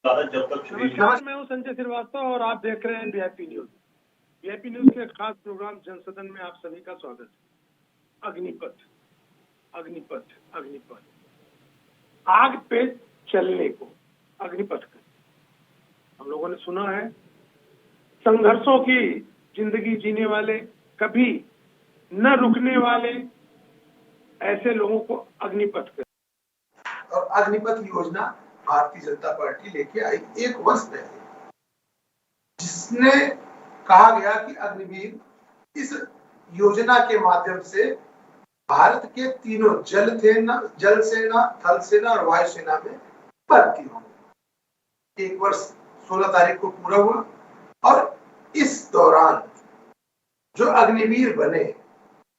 जब तक नमस्कार, मैं हूं संजय श्रीवास्तव और आप देख रहे हैं वीआईपी न्यूज। वीआईपी न्यूज के खास प्रोग्राम जनसदन में आप सभी का स्वागत है। अग्निपथ अग्निपथ अग्निपथ, आग पे चलने को अग्निपथ कर हम लोगों ने सुना है। संघर्षों की जिंदगी जीने वाले, कभी न रुकने वाले ऐसे लोगों को अग्निपथ कर। और अग्निपथ योजना भारतीय जनता पार्टी लेके आई 1 वर्ष पहले, जिसने कहा गया कि अग्निवीर इस योजना के माध्यम से भारत के तीनों जल सेना, थल सेना और वायु सेना में भर्ती होंगे। 1 वर्ष 16 तारीख को पूरा हुआ और इस दौरान जो अग्निवीर बने,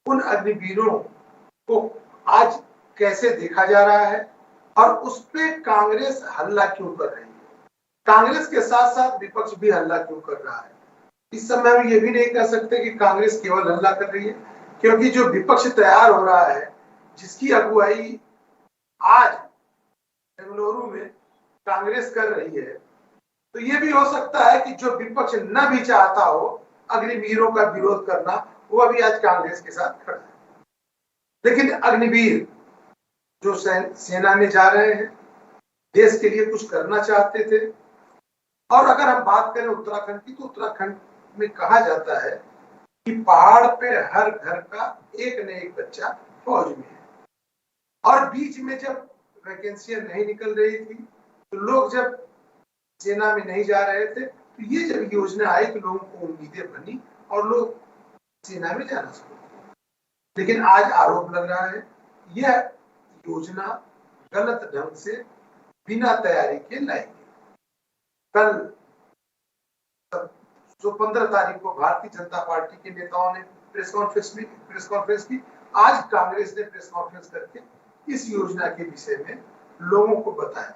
उन अग्निवीरों को आज कैसे देखा जा रहा है और उस पे कांग्रेस हल्ला क्यों कर रही है, कांग्रेस के साथ साथ विपक्ष भी हल्ला क्यों कर रहा है। इस समय हम ये भी नहीं कह सकते कि कांग्रेस केवल हल्ला कर रही है, क्योंकि जो विपक्ष तैयार हो रहा है, जिसकी अगुवाई आज बेंगलुरु में कांग्रेस कर रही है, तो ये भी हो सकता है कि जो विपक्ष न भी चाहता हो अग्निवीरों का विरोध करना, वो अभी आज कांग्रेस के साथ खड़ा है। लेकिन अग्निवीर जो सेना में जा रहे हैं, देश के लिए कुछ करना चाहते थे। और अगर हम बात करें उत्तराखंड की, तो उत्तराखंड में कहा जाता है कि पहाड़ पे हर घर का एक न एक बच्चा फौज में है। और बीच में जब वैकेंसियां नहीं निकल रही थी, तो लोग जब सेना में नहीं जा रहे थे, तो ये जब योजना आई तो लोगों को उम्मीदें बनी और लोग सेना में जाना शुरू किया। लेकिन आज आरोप लग रहा है यह योजना गलत ढंग से बिना तैयारी के लाई गई। कल जो 15 तारीख को भारतीय जनता पार्टी के नेताओं ने प्रेस कॉन्फ्रेंस की, आज कांग्रेस ने प्रेस कॉन्फ्रेंस करके इस योजना के विषय में लोगों को बताया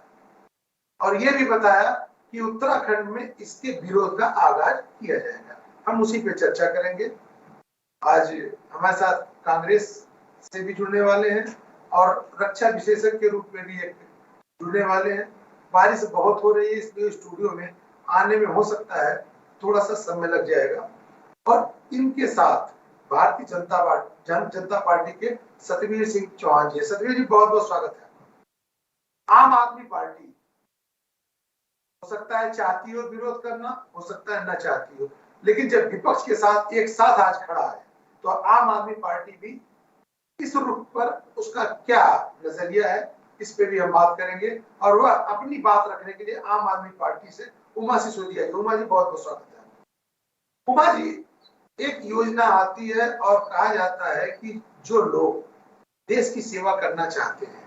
और यह भी बताया कि उत्तराखंड में इसके विरोध का आगाज किया जाएगा। हम उसी पे चर्चा करेंगे। आज हमारे साथ कांग्रेस से भी जुड़ने वाले हैं और रक्षा विशेषज्ञ के रूप में भी एक जुड़ने वाले हैं। बारिश बहुत हो रही है, इसलिए स्टूडियो में आने में हो सकता है थोड़ा सा समय लग जाएगा। और इनके साथ भारतीय जनता पार्टी के सतवीर सिंह चौहान जी। सतवीर जी, बहुत बहुत स्वागत है। आम आदमी पार्टी हो सकता है चाहती हो विरोध करना, हो सकता है न चाहती हो, लेकिन जब विपक्ष के साथ एक साथ आज खड़ा है, तो आम आदमी पार्टी भी इस रुख पर उसका क्या नजरिया है, इस पे भी हम बात करेंगे। और वह अपनी बात रखने के लिए आम आदमी पार्टी से उमा सिसोदिया जी। उमा जी, बहुत बहुत स्वागत है। उमा जी, एक योजना आती है और कहा जाता है कि जो लोग देश की सेवा करना चाहते हैं,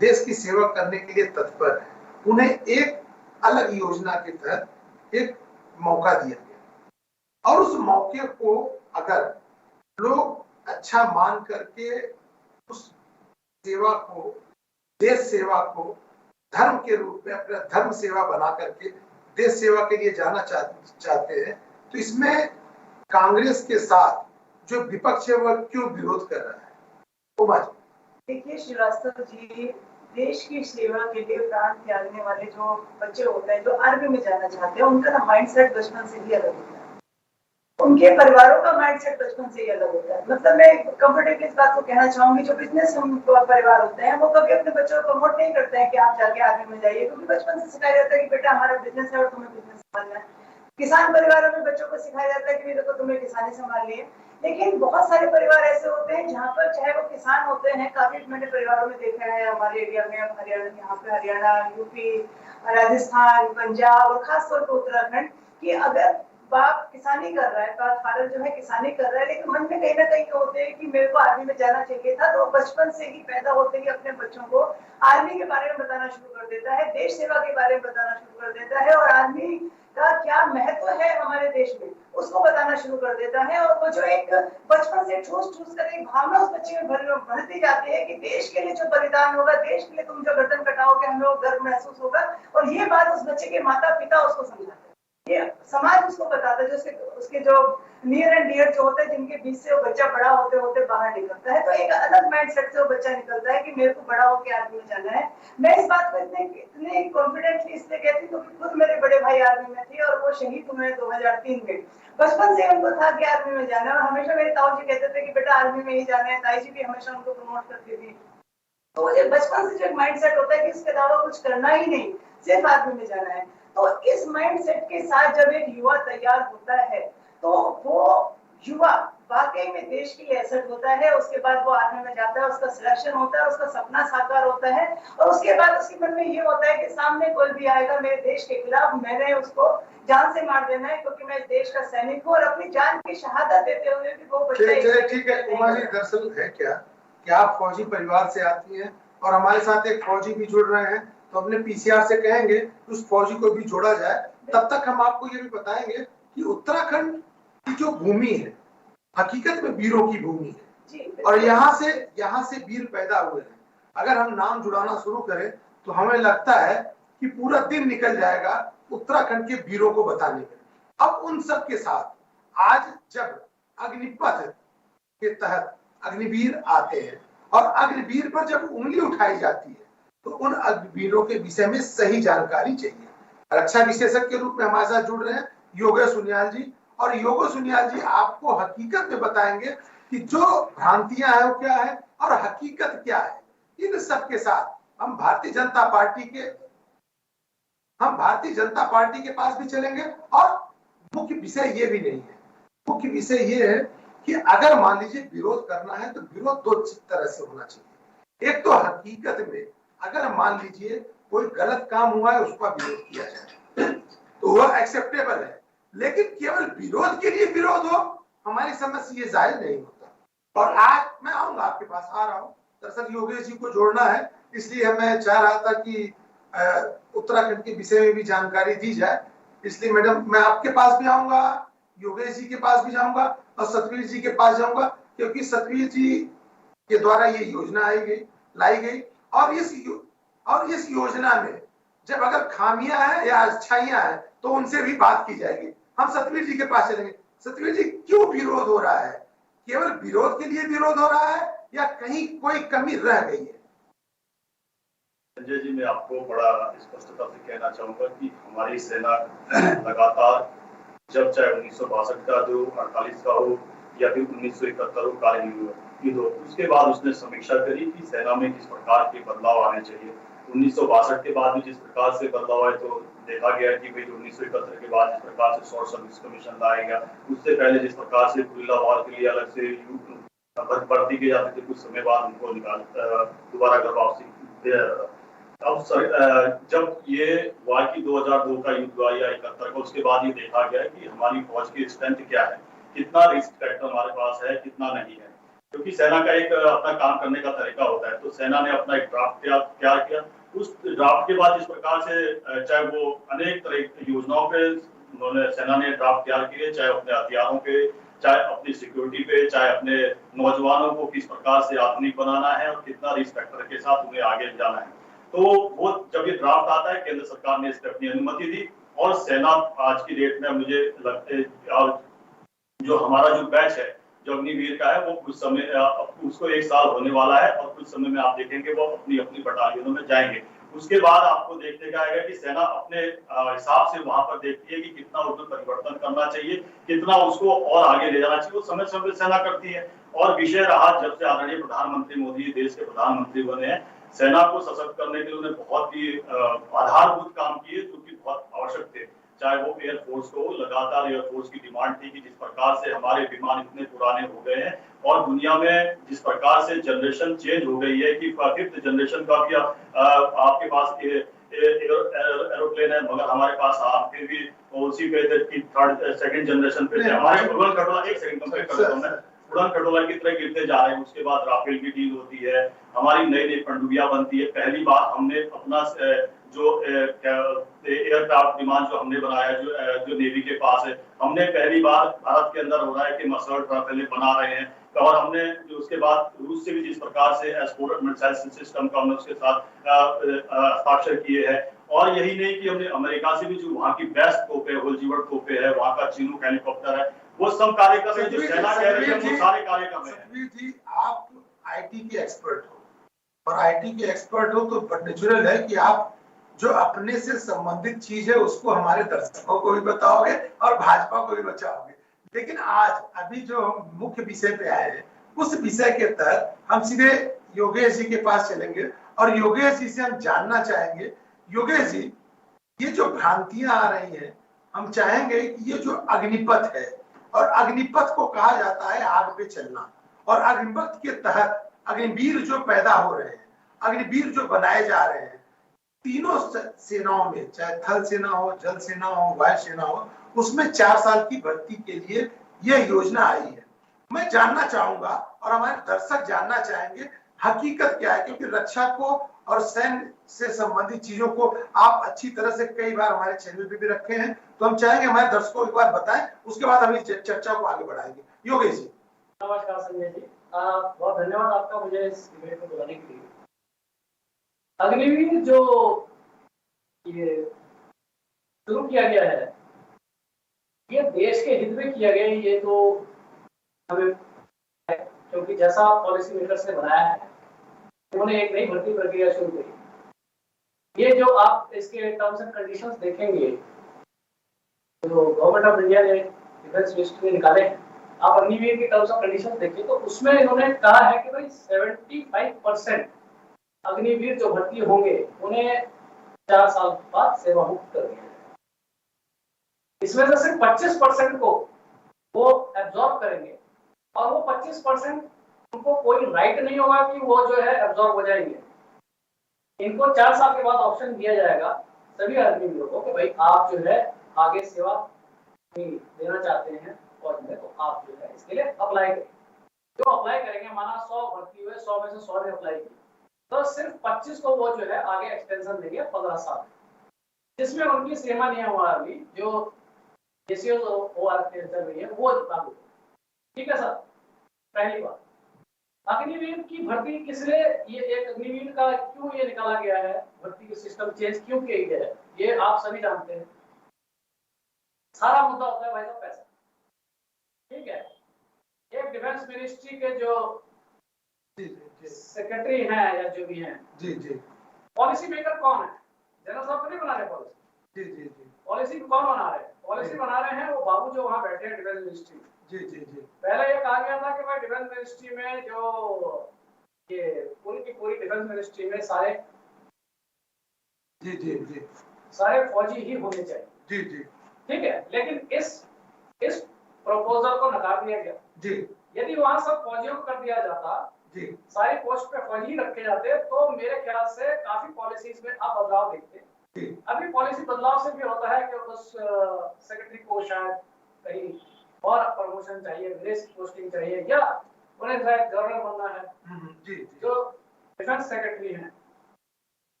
देश की सेवा करने के लिए तत्पर है, उन्हें एक अलग योजना के तहत एक मौका दिया गया और उस मौके को अगर लोग अच्छा मान करके उस सेवा को, देश सेवा को धर्म के रूप में अपना धर्म सेवा बना करके देश सेवा के लिए जाना चाहते हैं, तो इसमें कांग्रेस के साथ जो विपक्ष है वह क्यों विरोध कर रहा है? उमा जी। देखिए श्रीवास्तव जी, देश की सेवा के लिए प्राण त्यागने वाले जो बच्चे होते हैं, जो आर्मी में जाना चाहते हैं, उनका माइंडसेट बचपन से ही अलग होता है। उनके परिवारों का माइंडसेट बचपन से ही अलग होता है। मतलब मैं कंफर्टेबली इस बात को कहना चाहूंगी, जो बिजनेस परिवार होते हैं वो कभी अपने बच्चों को प्रमोट नहीं करते हैं कि आप जाके आर्मी में जाइए, क्योंकि बचपन से सिखाया जाता है कि बेटा हमारा बिजनेस है और तुम्हें बिजनेस संभालना है। किसान परिवारों में बच्चों को सिखाया जाता है कि देखो तुम्हें किसानी संभालनी है। लेकिन बहुत सारे परिवार ऐसे होते हैं जहाँ पर चाहे वो किसान होते हैं, काफी मैंने परिवारों में देखा है हमारे एरिया में, हरियाणा, यहाँ पे हरियाणा, यूपी, राजस्थान, पंजाब और खासतौर पर उत्तराखंड, कि अगर बाप किसानी कर रहा है, फादर जो है किसानी कर रहा है, लेकिन मन में कहीं ना कहीं होते हैं कि मेरे को आर्मी में जाना चाहिए था, तो बचपन से ही पैदा होते ही अपने बच्चों को आर्मी के बारे में बताना शुरू कर देता है, देश सेवा के बारे में बताना शुरू कर देता है और आर्मी का क्या महत्व है हमारे देश में उसको बताना शुरू कर देता है। और वो जो एक बचपन से ठूस कर एक भावना उस बच्चे में भरती जाती है कि देश के लिए जो बलिदान होगा, देश के लिए तुम जो गर्दन कटाओगे, हमें वो गर्व महसूस होगा। और ये बात उस बच्चे के माता पिता उसको समझाते हैं। ये समाज उसको बताता है, जो उसके जो नियर एंड डियर जो होते हैं, जिनके बीच से वो बच्चा बड़ा होते होते बाहर निकलता है, तो एक अलग माइंडसेट से वो बच्चा निकलता है कि मेरे को बड़ा होकर आर्मी में जाना है। मैं इस बात को इतने कॉन्फिडेंटली इसलिए कहती हूँ क्योंकि खुद मेरे बड़े भाई आर्मी में थे और वो शहीद हुए 2003 में। बचपन से उनको था कि आर्मी में जाना है, और हमेशा मेरे ताऊ जी कहते थे कि बेटा आर्मी में ही जाना है। ताई जी भी हमेशा उनको प्रमोट करती थी। तो मुझे बचपन से जो माइंडसेट होता है कि इसके अलावा कुछ करना ही नहीं, सिर्फ आर्मी में जाना है, तो इस माइंडसेट के साथ जब एक युवा तैयार होता है तो वो युवा वाकई में देश के लिए एसेट होता है। उसके बाद वो आर्मी में जाता है, उसका सिलेक्शन होता है, उसका सपना साकार होता है, और उसके बाद उसके मन में ये होता है कि सामने कोई भी आएगा मेरे देश के खिलाफ, मैंने उसको जान से मार देना है, क्योंकि मैं देश का सैनिक हूँ। और अपनी जान की शहादत देते हुए भी वो बच्चा ठीक है उमा जी, दरअसल है क्या आप फौजी परिवार से आती हैं और हमारे साथ एक फौजी भी जुड़ रहे हैं, तो अपने पीसीआर से कहेंगे उस फौजी को भी जोड़ा जाए। तब तक हम आपको ये भी बताएंगे कि उत्तराखंड की जो भूमि है हकीकत में वीरों की भूमि है, और यहाँ से वीर पैदा हुए हैं। अगर हम नाम जुड़ाना शुरू करें तो हमें लगता है कि पूरा दिन निकल जाएगा उत्तराखंड के वीरों को बताने में। अब उन सब के साथ आज जब अग्निपथ के तहत अग्निवीर आते हैं और अग्निवीर पर जब उंगली उठाई जाती है तो उन अग्निवीरों के विषय में सही जानकारी चाहिए। रक्षा विशेषज्ञ के रूप में हमारे साथ जुड़ रहे हैं योगेश सुनियाल जी, और योगेश सुनियाल जी आपको हकीकत में बताएंगे कि जो भ्रांतियां हैं वो क्या है और हकीकत क्या है। इन सब के साथ हम भारतीय जनता पार्टी के पास भी चलेंगे, और मुख्य विषय ये भी नहीं है, मुख्य विषय ये है कि अगर मान लीजिए विरोध करना है तो विरोध दो तरह से होना चाहिए। एक तो हकीकत में अगर मान लीजिए कोई गलत काम हुआ है उसका विरोध किया जाए तो वह एक्सेप्टेबल है, लेकिन केवल विरोध के लिए विरोध हो हमारी समझ से ये जायज नहीं होता। और आज मैं आऊंगा आपके पास, आ रहा हूँ, दरअसल योगेश जी को जोड़ना है, इसलिए मैं चाह रहा था कि उत्तराखंड के विषय में भी जानकारी दी जाए। इसलिए मैडम मैं आपके पास भी आऊंगा, योगेश जी के पास भी जाऊंगा और सतवीर जी के पास जाऊंगा, क्योंकि सतवीर जी के द्वारा ये योजना लाई गई, और इस योजना में जब अगर खामियां हैं या अच्छाइयां हैं तो उनसे भी बात की जाएगी। हम सतवीर जी के पास चलेंगे। सतवीर जी, क्यों विरोध हो रहा है? केवल विरोध के लिए विरोध हो रहा है या कहीं कोई कमी रह गई है? संजय जी, मैं आपको बड़ा स्पष्टता से कहना चाहूंगा कि हमारी सेना लगातार, जब चाहे 1962 का हो, 48 का हो या फिर 1971 हो, कारगिल युद्ध हो, उसके बाद उसने समीक्षा करी कि सेना में किस प्रकार के बदलाव आने चाहिए। 1962 के बाद भी जिस प्रकार से बदलाव आए तो देखा गया कि भाई 1971 के बाद जिस प्रकार से शॉर्ट सर्विस कमीशन लाया गया, उससे पहले जिस प्रकार से गुरिल्ला वॉर के लिए अलग से भर्ती की जाती थी, कुछ समय बाद उनको दोबारा घर वापसी दिया जाता था। अब जब ये वार की 2002 का युद्ध हुआ या 71 का, उसके बाद ये देखा गया कि हमारी फौज की स्ट्रेंथ क्या है, कितना रिस्क फैक्टर हमारे पास है, कितना नहीं है। क्योंकि सेना का एक अपना काम करने का तरीका होता है, तो सेना ने अपना एक ड्राफ्ट तैयार किया। उस ड्राफ्ट के बाद जिस प्रकार से चाहे वो अनेक तरह की योजनाओं पे उन्होंने सेना ने ड्राफ्ट तैयार किए, चाहे अपने हथियारों पे, चाहे अपनी सिक्योरिटी पे, चाहे अपने नौजवानों को किस प्रकार से आधुनिक बनाना है और कितना रिस्क फैक्टर के साथ उन्हें आगे जाना है। तो वो जब ये ड्राफ्ट आता है, केंद्र सरकार ने इसकी अपनी अनुमति दी, और सेना आज की डेट में मुझे लगता है जो हमारा जो बैच है जो अग्निवीर का है, वो कुछ समय उसको 1 साल होने वाला है, और कुछ समय में आप देखेंगे वो अपनी अपनी बटालियनों में जाएंगे। उसके बाद आपको देखने का आएगा कि सेना अपने हिसाब से वहां पर देखती है कि कितना उसमें परिवर्तन करना चाहिए, कितना उसको और आगे ले जाना चाहिए, वो समय समय सेना करती है। और विषय रहा, जब से आदरणीय प्रधानमंत्री मोदी देश के प्रधानमंत्री बने हैं, सेना को सशक्त करने के लिए उन्होंने बहुत ही आधारभूत काम किए जो कि बहुत आवश्यक थे। चाहे वो एयरफोर्स को, लगातार एयरफोर्स की डिमांड थी कि जिस प्रकार से हमारे विमान इतने पुराने हो गए हैं और दुनिया में जिस प्रकार से जनरेशन चेंज हो गई है कि 5th जनरेशन का भी आपके पास एरोप्लेन है, मगर हमारे पास फिर भी उसी पे 2nd जनरेशन पे हमारे उड़न खटोला, एक सेकंड कंप्लीट कर देता हूं मैं, उड़न खटोला की तरह गिरते जा रहे हैं। उसके बाद राफेल की डील होती है, हमारी नई नई पनडुब्बियां बनती है। पहली बार हमने अपना जो एयरक्राफ्ट विमान जो हमने बनाया, जो नेवी के पास है, हमने पहली बार भारत के अंदर हो रहा है कि मसर्ट राफेल बना रहे हैं। और हमने उसके बाद रूस से भी जिस प्रकार से एस-400 मिसाइल सिस्टम का हमने उसके साथ हस्ताक्षर किए हैं, और यही नहीं कि हमने अमेरिका से भी जो वहाँ की बेस्ट तोपे, होलजीवर्ट तोपे है, वहाँ का चिनूक हेलीकॉप्टर है, वो सब कार्य कर रहे हैं, जो सेना कह रही है वो सारे कार्य कर रहे हैं। सतवीर जी, आप आईटी के एक्सपर्ट हो, और आईटी के एक्सपर्ट हो तो नेचुरल है कि आप जो अपने से संबंधित चीज है उसको हमारे दर्शकों को भी बताओगे और भाजपा को भी बचाओगे। लेकिन आज अभी जो हम मुख्य विषय पे आए हैं, उस विषय के तहत हम सीधे योगेश जी के पास चलेंगे और योगेश जी से हम जानना चाहेंगे, योगेश जी, ये जो भ्रांतियां आ रही हैं, हम चाहेंगे कि ये जो अग्निपथ है, और अग्निपथ को कहा जाता है आग पे चलना, और अग्निपथ के तहत अग्निवीर जो पैदा हो रहे हैं, अग्निवीर जो बनाए जा रहे हैं, तीनों सेनाओं में, चाहे थल सेना हो, जल सेना हो, वायु सेना हो, उसमें 4 साल की भर्ती के लिए यह योजना आई है। मैं जानना चाहूंगा और हमारे दर्शक जानना चाहेंगे हकीकत क्या है, क्योंकि रक्षा को और सैन्य से संबंधित चीजों को आप अच्छी तरह से कई बार हमारे चैनल पे भी रखे हैं, तो हम चाहेंगे हमारे दर्शकों को एक बार बताएं, उसके बाद हम इस चर्चा को आगे बढ़ाएंगे। योगेश जी। नमस्कार संजय जी, बहुत धन्यवाद आपका मुझे इस इवेंट में बुलाने के लिए। अग्निवीर जो ये शुरू किया गया है, ये देश के हित में किया गया है, ये तो हमें, क्योंकि जैसा पॉलिसी मेकर्स ने बनाया है, उन्होंने एक नई भर्ती प्रक्रिया शुरू करी। ये जो आप इसके टर्म्स एंड कंडीशंस देखेंगे, जो गवर्नमेंट ऑफ इंडिया ने डिफेंस मिनिस्ट्री ने निकाले हैं, आप अग्निवीर के टर्म्स ऑफ कंडीशंस देखिए तो उसमें इन्होंने कहा है कि भाई 75% अग्निवीर जो भर्ती होंगे उन्हें 4 साल बाद सेवा मुक्त कर दिया जाएगा। इसमें से सिर्फ 25% को वो एब्जॉर्ब करेंगे, और वो 25% उनको कोई राइट नहीं होगा कि वो जो है एब्जॉर्ब हो जाएंगे। इनको 4 साल के बाद ऑप्शन दिया जाएगा सभी अग्निवीरों को कि भाई आप जो है आगे सेवा देना चाहते हैं फौज में, तो आप जो है इसके लिए अप्लाई करें। जो अप्लाई करेंगे, माना 100 भर्ती हुए, 100 में से 100 ने अप्लाई की, तो सिर्फ 25 को वो जो है आगे एक्सटेंशन देंगे 15 साल, जिसमें उनकी सेवा नियमावली जो चल रही है वो लागू। ठीक है सर, पहली बात, अग्निवीर की भर्ती किस लिए, ये एक अग्निवीर का क्यों ये निकाला गया है, भर्ती का सिस्टम चेंज क्यों किया गया है, ये आप सभी जानते हैं। सारा मुद्दा होता है भाई साहब पैसा। ठीक है, एक डिफेंस मिनिस्ट्री के जो सेक्रेटरी हैं या जो भी हैं, जी जी, पॉलिसी मेकर कौन है? जनरल साहब तो नहीं बना रहे पॉलिसी। जी जी जी, पॉलिसी कौन बना रहे हैं? पॉलिसी बना रहे हैं वो बाबू जो वहाँ बैठे हैं डिफेंस मिनिस्ट्री। जी जी जी, पहले ये कहा गया था कि भाई डिफेंस मिनिस्ट्री में जो ये पूरी की पूरी डिफेंस मिनिस्ट्री में सारे जी जी जी, सारे फौजी ही होने चाहिए। जी जी, ठीक है, लेकिन इस प्रपोजल को नकार दिया गया। जी, यदि वहाँ सब फौजियों को कर दिया जाता, जी, सारी पोस्ट पे फौजी रखे जाते, तो मेरे ख्याल से काफी पॉलिसीज में आप बदलाव देखते। अभी पॉलिसी बदलाव से भी होता है कि उस सेक्रेटरी को शायद कहीं और प्रमोशन चाहिए, विदेश पोस्टिंग चाहिए, या उन्हें शायद गवर्नर बनना है। जी, जो डिफेंस सेक्रेटरी हैं,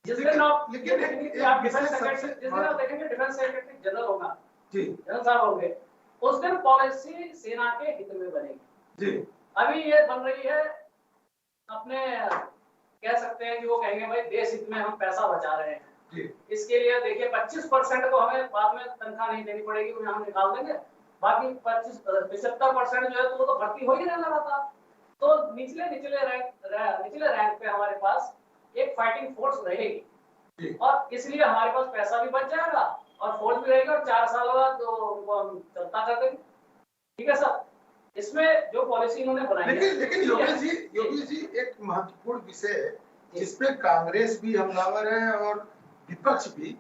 जिस दिन आप डिफेंस सेक्रेटरी, जिस दिन आप देखेंगे डिफेंस सेक्रेटरी जनरल होगा, जी, जनरल साहब होंगे, उस दिन पॉलिसी सेना के हित में बनेगी। जी, अभी ये बन रही है अपने, कह सकते हैं कि वो कहेंगे भाई देश हित में हम पैसा बचा रहे हैं। जी, इसके लिए देखिए 25% को हमें बाद में तनख्वाह नहीं देनी पड़ेगी, उन्हें हम निकाल देंगे, बाकी 75% जो है तो वो तो भर्ती हो ही रहने वाला था। तो निचले रैंक पे हमारे पास एक फाइटिंग फोर्स रहेगी, और इसलिए हमारे पास पैसा भी बच जाएगा और फोर्स भी रहेगा, और 4 साल बाद तो उनको हम चलता कर देंगे। ठीक है सर, इसमें जो पॉलिसी इन्होंने बनाई है। लेकिन योगेश जी एक महत्वपूर्ण विषय है जिसमें कांग्रेस भी हमलावर है और विपक्ष भी,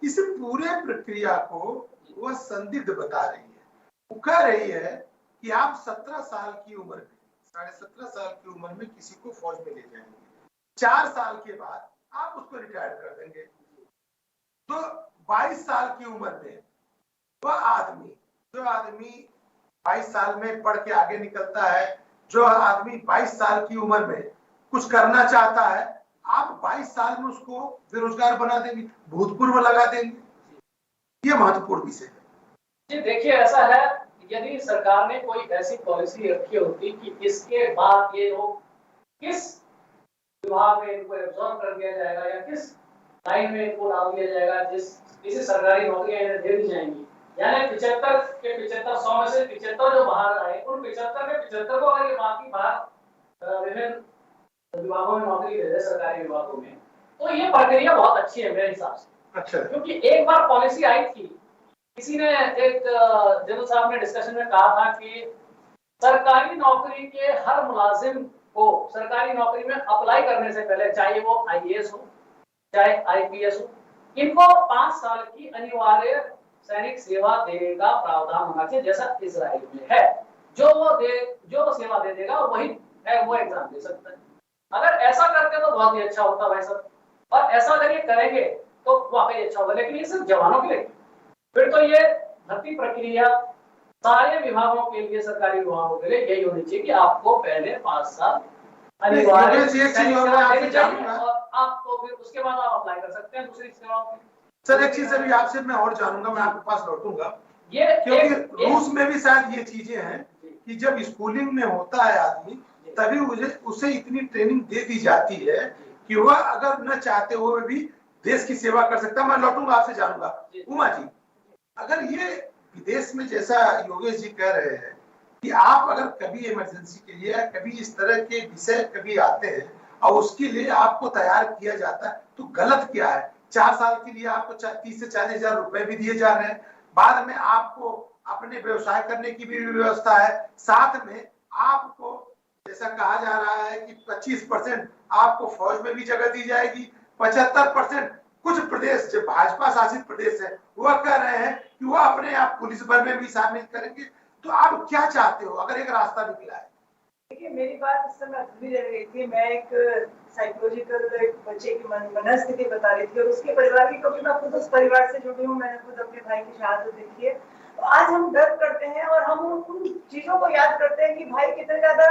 इस पूरे प्रक्रिया को वह संदिग्ध बता रही है। वो कह रही है कि आप 17 साल की उम्र में, 17.5 साल की उम्र में किसी को फौज में ले जाएंगे, 4 साल के बाद आप उसको रिटायर कर देंगे, तो 22 साल की उम्र में वह आदमी, जो आदमी 22 साल में पढ़ के आगे निकलता है, जो आदमी 22 साल की उम्र में कुछ करना चाहता है, आप 22 साल में उसको बेरोजगार बना देंगे, भूतपूर्व लगा देंगे। ये महत्वपूर्ण विषय है। जी देखिए, ऐसा है, यदि सरकार ने कोई ऐसी पॉलिसी रखी होती कि इसके बाद ये लोग किस विभाग में इनको एब्जॉर्ब कर दिया जाएगा या किस लाइन में इनको डाल दिया जाएगा, जिसे सरकारी नौकरियां इन्हें दे दी जाएंगी। यानी 75 के 75 100 में से 75 जो बाहर आए, उन 75 के 75 को अगर ये बाकी बाहर विभिन्न विभागों में नौकरी दे दे, सरकारी विभागों में, तो ये प्रक्रिया बहुत अच्छी है मेरे हिसाब से। अच्छा, क्योंकि एक बार पॉलिसी आई थी, किसी ने एक जनरल साहब ने डिस्कशन में कहा था कि सरकारी नौकरी के हर मुलाजिम को सरकारी नौकरी में अप्लाई करने से पहले, चाहे वो IAS हो चाहे IPS हो, इनको 5 साल की अनिवार्य सैनिक सेवा देने का प्रावधान होना चाहिए, जैसा इजराइल में है। जो वो सेवा दे देगा वही वो एग्जाम दे सकता है। अगर ऐसा करते तो बहुत ही अच्छा होता भाई साहब, और ऐसा अगर ये करेंगे तो वाकई अच्छा होगा। लेकिन ये सिर्फ जवानों के लिए, फिर तो ये भर्ती प्रक्रिया सारे विभागों के लिए, सरकारी विभागों के लिए यही होनी चाहिए कि आपको पहले 5 साल अनिवार्य और आपको फिर उसके बाद आप अप्लाई कर सकते हैं दूसरी सेवाओं में। सर एक चीज अभी आपसे मैं और जानूंगा, मैं आपके पास लौटूंगा, ये क्योंकि रूस में भी शायद ये चीजें हैं कि जब स्कूलिंग में होता है आदमी, तभी उसे इतनी ट्रेनिंग दे दी जाती है कि वह अगर न चाहते हुए भी देश की सेवा कर सकता है। मैं लौटूंगा, आपसे जानूंगा। उमा जी, अगर ये विदेश में जैसा योगेश जी कह रहे हैं कि आप अगर कभी इमरजेंसी के लिए कभी इस तरह के विषय कभी आते हैं और उसके लिए आपको तैयार किया जाता है, तो गलत क्या है? 4 साल के लिए आपको 30 से 40 हजार रुपए भी दिए जा रहे हैं, बाद में आपको अपने व्यवसाय करने की भी व्यवस्था है, साथ में आपको जैसा कहा जा रहा है कि 25% आपको फौज में भी जगह दी जाएगी, 75% कुछ प्रदेश जो भाजपा शासित प्रदेश है वह कह रहे हैं कि वह अपने आप पुलिस बल में भी शामिल करेंगे। तो आप क्या चाहते हो अगर एक रास्ता निकला है? देखिए, मेरी बात इस समय अधूरी रह गई थी। मैं एक साइकोलॉजिकल एक बच्चे की मनस्थिति बता रही थी और उसके परिवार की, क्योंकि मैं खुद उस परिवार से जुड़ी हूँ, मैंने खुद अपने भाई की शहादत देखी है। तो आज हम गर्व करते हैं और हम उन चीजों को याद करते हैं कि भाई कितने ज्यादा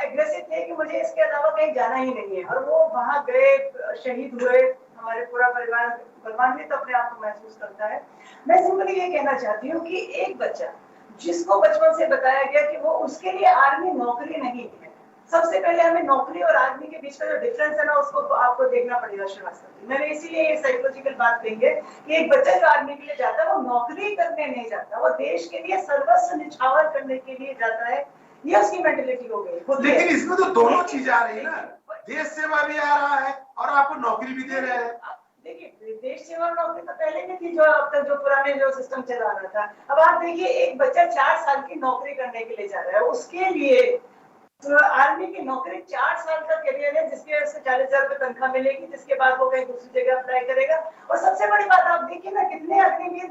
एग्रेसिव थे कि मुझे इसके अलावा कहीं जाना ही नहीं है, और वो वहां गए, शहीद हुए, हमारे पूरा परिवार गौरवान्वित अपने आप को महसूस करता है। मैं सिंपली ये कहना चाहती हूँ कि एक बच्चा जिसको बचपन से बताया गया कि वो उसके लिए आर्मी नौकरी नहीं है, सबसे पहले हमें नौकरी और आर्मी के बीच का जो डिफरेंस है ना, उसको आपको देखना पड़ेगा श्रीवास्तव जी। मैंने इसीलिए ये साइकोलॉजिकल बात कही है कि एक बच्चा जो आर्मी के लिए जाता है वो नौकरी करने नहीं जाता, वो देश के लिए सर्वस्व निछावर करने के लिए जाता है। ये उसकी मेंटेलिटी हो गई। लेकिन इसमें तो दोनों चीज आ रही है ना, देश सेवा भी आ रहा है और आपको नौकरी भी दे रहे हैं। देखिए, देश सेवा और नौकरी तो पहले भी थी, जो अब तक जो पुराने जो सिस्टम चला रहा था। अब आप देखिए, एक बच्चा 4 साल की नौकरी करने के लिए जा रहा है, उसके लिए तो आर्मी की नौकरी 4 साल का करियर है, जिसके वजह से 40,000 रुपए तनख्वाह मिलेगी, जिसके बाद वो कहीं दूसरी जगह अप्लाई करेगा। और सबसे बड़ी बात आप देखिए ना, कितने अग्निवीर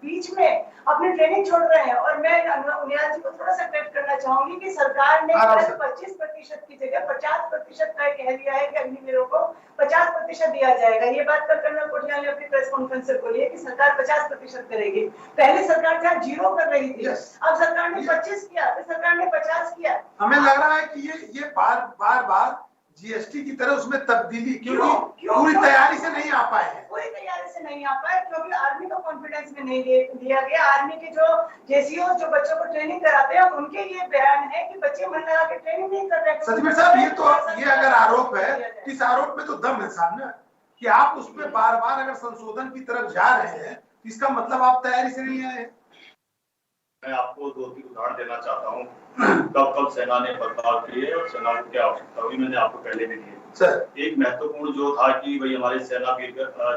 बीच में अपनी ट्रेनिंग छोड़ रहे हैं। और मैं उनियाल जी को थोड़ा सा क्रेडिट करना चाहूंगी कि सरकार ने 25% की जगह 50% का कह दिया है कि अग्निवीरों को 50% दिया जाएगा। ये बात कल कर्नल कोठियाल ने अपनी प्रेस कॉन्फ्रेंस से बोली है कि सरकार 50% करेगी। पहले सरकार जहाँ 0 कर रही थी, अब सरकार ने 25 किया, फिर सरकार ने 50 किया। हमें लग रहा है कि ये बार जीएसटी की तरह उसमें तब्दीली, क्योंकि पूरी तैयारी से नहीं आ पाए हैं। पूरी तैयारी से नहीं आ पाए क्योंकि आर्मी को कॉन्फिडेंस में नहीं दिया गया। आर्मी के जो जेसीओ जो बच्चों को ट्रेनिंग कराते हैं, उनके ये बयान है कि बच्चे मन लगा के ट्रेनिंग नहीं कर रहे। सचिव साहब, ये अगर आरोप है, इस आरोप में तो दम है साहब ना, कि आप उसमें बार अगर संशोधन की तरफ जा रहे हैं, इसका मतलब आप तैयारी से नहीं आए हैं। मैं आपको 2-3 उदाहरण देना चाहता हूँ कब सेना ने बदलाव किए और सेना को क्या आवश्यकता हुई, मैंने आपको पहले भी दिए। सर, एक महत्वपूर्ण जो था कि भाई हमारी सेना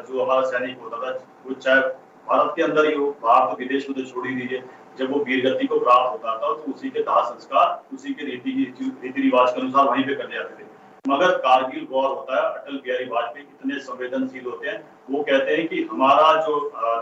जो हमारा सैनिक होता था, वो चाहे भारत के अंदर ही हो, बाहर तो विदेश में तो छोड़ ही दीजिए, जब वो वीरगति को प्राप्त होता था तो उसी के दाह संस्कार, उसी के रीति रिवाज के अनुसार वहीं पे कर जाते थे। मगर कारगिल वॉर होता है, अटल बिहारी वाजपेयी इतने संवेदनशील होते हैं, वो कहते हैं कि हमारा जो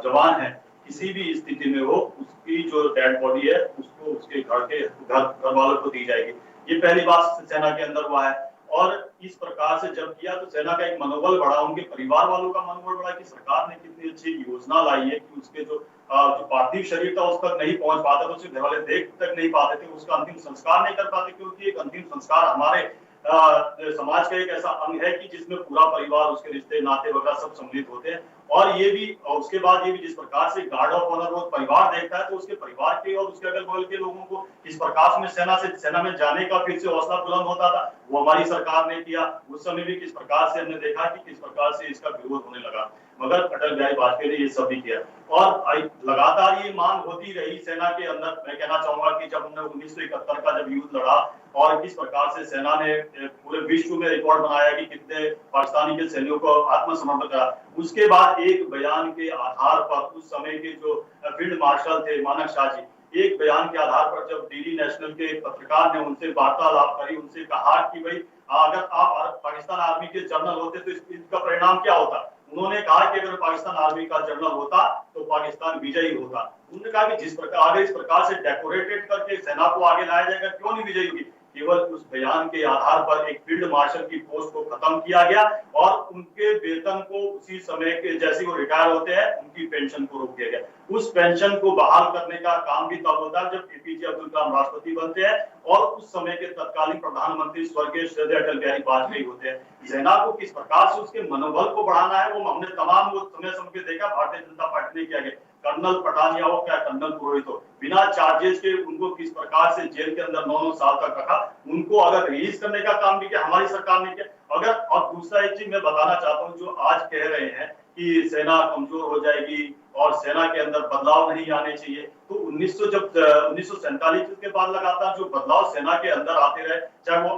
जवान है किसी भी स्थिति में हो, उसकी जो डेड बॉडी है उसको उसके घर वालों को दी जाएगी। ये पहली बात सेना के अंदर हुआ है। और इस प्रकार से जब किया तो सेना का एक मनोबल बढ़ा, उनके परिवार वालों का मनोबल बढ़ा कि सरकार ने कितनी अच्छी योजना लाई है कि उसके जो पार्थिव शरीर था उस तक नहीं पहुंच पाता, उसके घर वाले देख तक नहीं पाते थे, उसका अंतिम संस्कार नहीं कर पाते, क्योंकि एक अंतिम संस्कार हमारे समाज का एक ऐसा अंग है कि जिसमें पूरा परिवार, उसके रिश्ते नाते वगैरह सब सम्मिलित होते हैं। और ये भी, और उसके बाद ये भी जिस प्रकार से गार्ड ऑफ ऑनर वो परिवार देखता है, तो उसके परिवार के और उसके अगल बगल के लोगों को इस प्रकार में सेना में जाने का फिर से हौसला बुलंद होता था। वो हमारी सरकार ने किया। उस समय भी किस प्रकार से हमने देखा कि किस प्रकार से इसका विरोध होने लगा, मगर अटल बिहारी वाजपेयी ने ये सब भी किया। और लगातार ये मांग होती रही सेना के अंदर। मैं कहना चाहूंगा कि जब हमने 1971 का जब युद्ध लड़ा और किस प्रकार से सेना ने पूरे विश्व में रिकॉर्ड बनाया कि कितने पाकिस्तानी के सैनिकों को आत्मसमर्पण करा, उसके बाद एक बयान के आधार पर उस समय के जो फील्ड मार्शल थे मानक शाह जी, एक बयान के आधार पर जब डीडी नेशनल के पत्रकार ने उनसे वार्तालाप करी, उनसे कहा कि भाई अगर आप पाकिस्तान आर्मी के जनरल होते तो इसका परिणाम क्या होता। उन्होंने कहा कि अगर पाकिस्तान आर्मी का जनरल होता तो पाकिस्तान विजयी होता। उन्होंने कहा कि जिस प्रकार अगर इस प्रकार से डेकोरेटेड करके सेना को आगे लाया जाएगा, क्यों नहीं विजयी होगी। केवल उस बयान के आधार पर एक फील्ड मार्शल की पोस्ट को खत्म किया गया और उनके वेतन को उसी समय के जैसे वो रिटायर होते हैं उनकी पेंशन को रोक दिया गया। उस पेंशन को बहाल करने का काम भी तब होता है जब एपीजे अब्दुल कलाम राष्ट्रपति बनते हैं और उस समय के तत्कालीन प्रधानमंत्री स्वर्गीय श्रद्धेय अटल बिहारी वाजपेयी होते हैं। सेना को किस प्रकार से उसके मनोबल को बढ़ाना है वो हमने तमाम वो समय पे देखा। भारतीय जनता पार्टी ने किया गया। कर्नल पठानिया हो क्या कर्नल पुरोहित हो, बिना चार्जेस के उनको किस प्रकार से जेल के अंदर 9-9 साल तक रखा, उनको अगर रिलीज करने का काम भी किया हमारी सरकार ने किया। अगर और दूसरा एक चीज मैं बताना चाहता हूँ, जो आज कह रहे हैं कि सेना कमजोर हो जाएगी और सेना के अंदर बदलाव नहीं आने चाहिए, तो 1947 के बाद लगातार जो बदलाव सेना के अंदर आते रहे, चाहे वो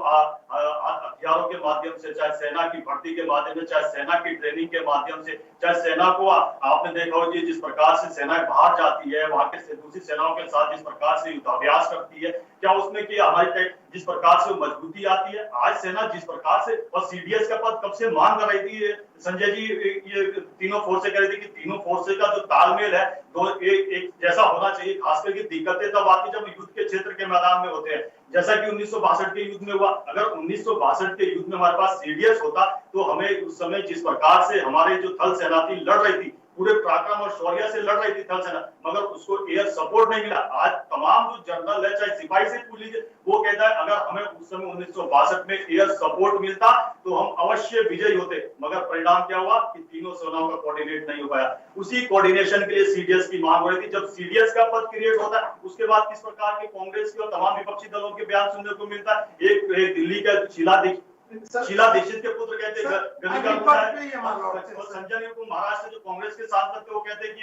हथियारों के माध्यम से, चाहे सेना की भर्ती के माध्यम से, चाहे सेना की ट्रेनिंग के माध्यम से, चाहे सेना को आपने देखा हो जिस प्रकार से सेना बाहर जाती है वहां के दूसरी सेनाओं के साथ जिस प्रकार से युद्धाभ्यास करती है, क्या उसमें कि हमारी जिस प्रकार से मजबूती आती है। आज सेना जिस प्रकार से, और सीडीएस का पद कब से मांग कर रही थी संजय जी, ये तीनों फोर्स कह रही थी कि तीनों फोर्स का जो तालमेल है दो एक जैसा होना चाहिए। खास करके दिक्कतें तब आती जब युद्ध के क्षेत्र के मैदान में होते हैं, जैसा कि 1962 के युद्ध में हुआ। अगर 1962 के युद्ध में हमारे पास सीडीएस होता तो हमें उस समय जिस प्रकार से हमारे जो थल सेना थी लड़ रही थी, पूरे पराक्रम और शौर्य से लड़ रही थी थल सेना, मगर उसको एयर सपोर्ट नहीं मिला। आज तमाम जो जनरल है, चाहे सिपाही से पूछ लीजिए, वो कहता है अगर हमें उस समय 1962 में एयर सपोर्ट मिलता तो हम अवश्य विजयी होते। मगर परिणाम क्या हुआ कि तीनों सेनाओं का कोऑर्डिनेट नहीं हो पाया। उसी कोऑर्डिनेशन के लिए सीडीएस की मांग हो रही थी। जब सीडीएस का पद क्रिएट होता है उसके बाद किस प्रकार के कांग्रेस के और तमाम विपक्षी दलों के बयान सुनने को मिलता है। एक दिल्ली का शीला दीक्षित के पुत्र कहते हैं और संजय को महाराष्ट्र जो कांग्रेस के सांसद थे वो कहते हैं कि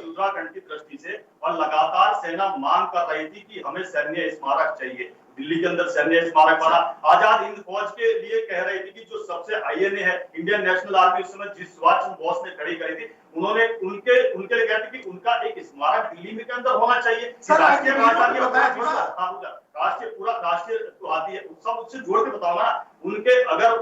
उत्तराखंड की दृष्टि से, और लगातार सेना मांग कर रही थी कि हमें सैन्य स्मारक चाहिए। दिल्ली के अंदर सैन्य स्मारक बना। आजाद हिंद फौज के लिए कह रही थी कि जो सबसे आईएनए है इंडियन नेशनल आर्मी, उस समय जिस सुभाष चंद्र बोस ने खड़ी करी थी, उन्होंने उनके लिए कहते कि उनका एक स्मारक दिल्ली में के अंदर होना चाहिए। राष्ट्रीय राष्ट्रीय तो आती है, सब उससे जोड़ के बताऊंगा ना। उनकी अगर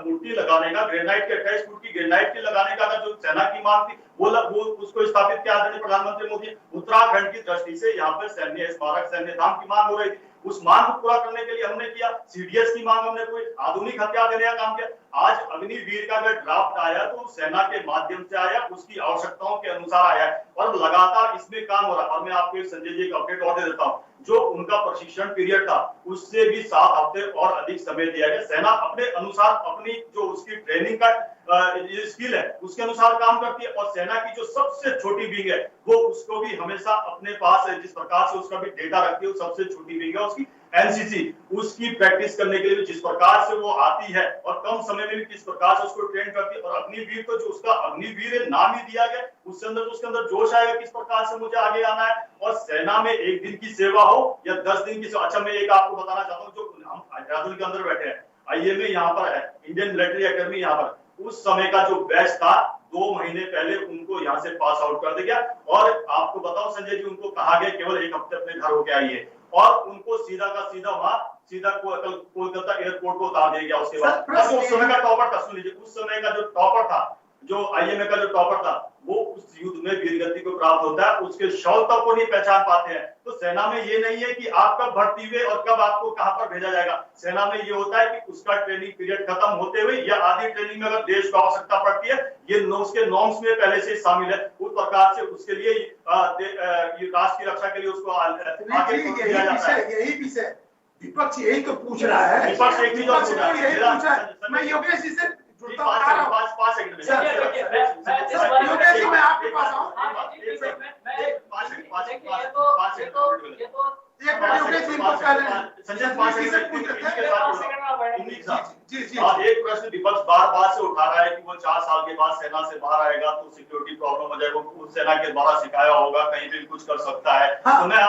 मूर्ति लगाने का ग्रेनाइट के 28 फुट की ग्रेनाइट के लगाने का अगर जो सेना की मांग थी वो उसको स्थापित किया आदरणीय प्रधानमंत्री मोदी। उत्तराखंड की दृष्टि से यहाँ पर सैन्य स्मारक, सैन्य धाम की मांग हो रही थी। उस मांग को पूरा करने के लिए हमने किया सीडीएस की मांग, हमने कोई आधुनिक हथियार देने का काम किया। आज अग्निवीर का अगर ड्राफ्ट आया तो सेना के माध्यम से आया, उसकी आवश्यकताओं के अनुसार आया और लगातार इसमें काम हो रहा है। और मैं आपको एक संजय जी का अपडेट और दे देता हूँ, जो उनका प्रशिक्षण पीरियड था उससे भी 7 हफ्ते और अधिक समय दिया गया। सेना अपने अनुसार अपनी जो उसकी ट्रेनिंग का स्किल है उसके अनुसार काम करती है, और सेना की जो सबसे छोटी विंग है वो उसको भी हमेशा अपने पास है, जिस प्रकार से उसका भी डेटा रखती है। सबसे छोटी विंग है उसकी एनसीसी, उसकी प्रैक्टिस करने के लिए जिस प्रकार से वो आती है और कम समय में भी किस प्रकार से उसको ट्रेन करती है। और अग्निवीर को जो उसका अग्निवीर नाम ही दिया गया, उसके अंदर जोश आएगा किस प्रकार से मुझे आगे आना है। और सेना में 1 दिन की सेवा हो या 10 दिन की सेवा। अच्छा, मैं एक आपको बताना चाहता हूँ, जो हम देहरादून के अंदर बैठे हैं, आईएमए यहाँ पर है, इंडियन मिलिट्री एकेडमी यहाँ पर, उस समय का जो बैच था 2 महीने पहले उनको यहाँ से पास आउट कर दिया। और आपको बताओ संजय जी, उनको कहा गया केवल 1 हफ्ते अपने घर होके आइए, और उनको सीधा का सीधा वहां कोलकाता एयरपोर्ट को उतार दिया गया। उसके बाद उस समय का टॉपर था, सुन लीजिए, उस समय का जो टॉपर था जो IMA का जो टॉपर था वो उस युद्ध में वीरगति को प्राप्त होता है, उसके शव तक को नहीं पहचान पाते हैं। तो सेना में ये नहीं है कि आप कब भर्ती हुए और कब आपको कहां पर भेजा जाएगा। सेना में ये होता है कि उसका ट्रेनिंग पीरियड खत्म होते हुए या आधी ट्रेनिंग में अगर देश को आवश्यकता पड़ती है, ये उसके नॉर्म्स में पहले से शामिल है। उस प्रकार से उसके लिए राष्ट्र की रक्षा के लिए उसको आगे दिया जाता है। यही विषय विपक्ष यही तो पूछ रहा है। विपक्ष एक चीज और पूछ रहा है। मैं योगेश जी से जुड़ता हूं। 5 सेकंड में योगेश जी मैं आपके पास आऊं। एक मिनट योगेश जी को पहले संजय 5 सेकंड से पूछ जी एक प्रश्न विपक्ष बार-बार से उठा रहा है कि वो 4 साल के बाद सेना से बाहर आएगा तो सिक्योरिटी प्रॉब्लम हो जाएगा, उस सेना के द्वारा सिखाया होगा, कहीं भी कुछ कर सकता है। तो मैं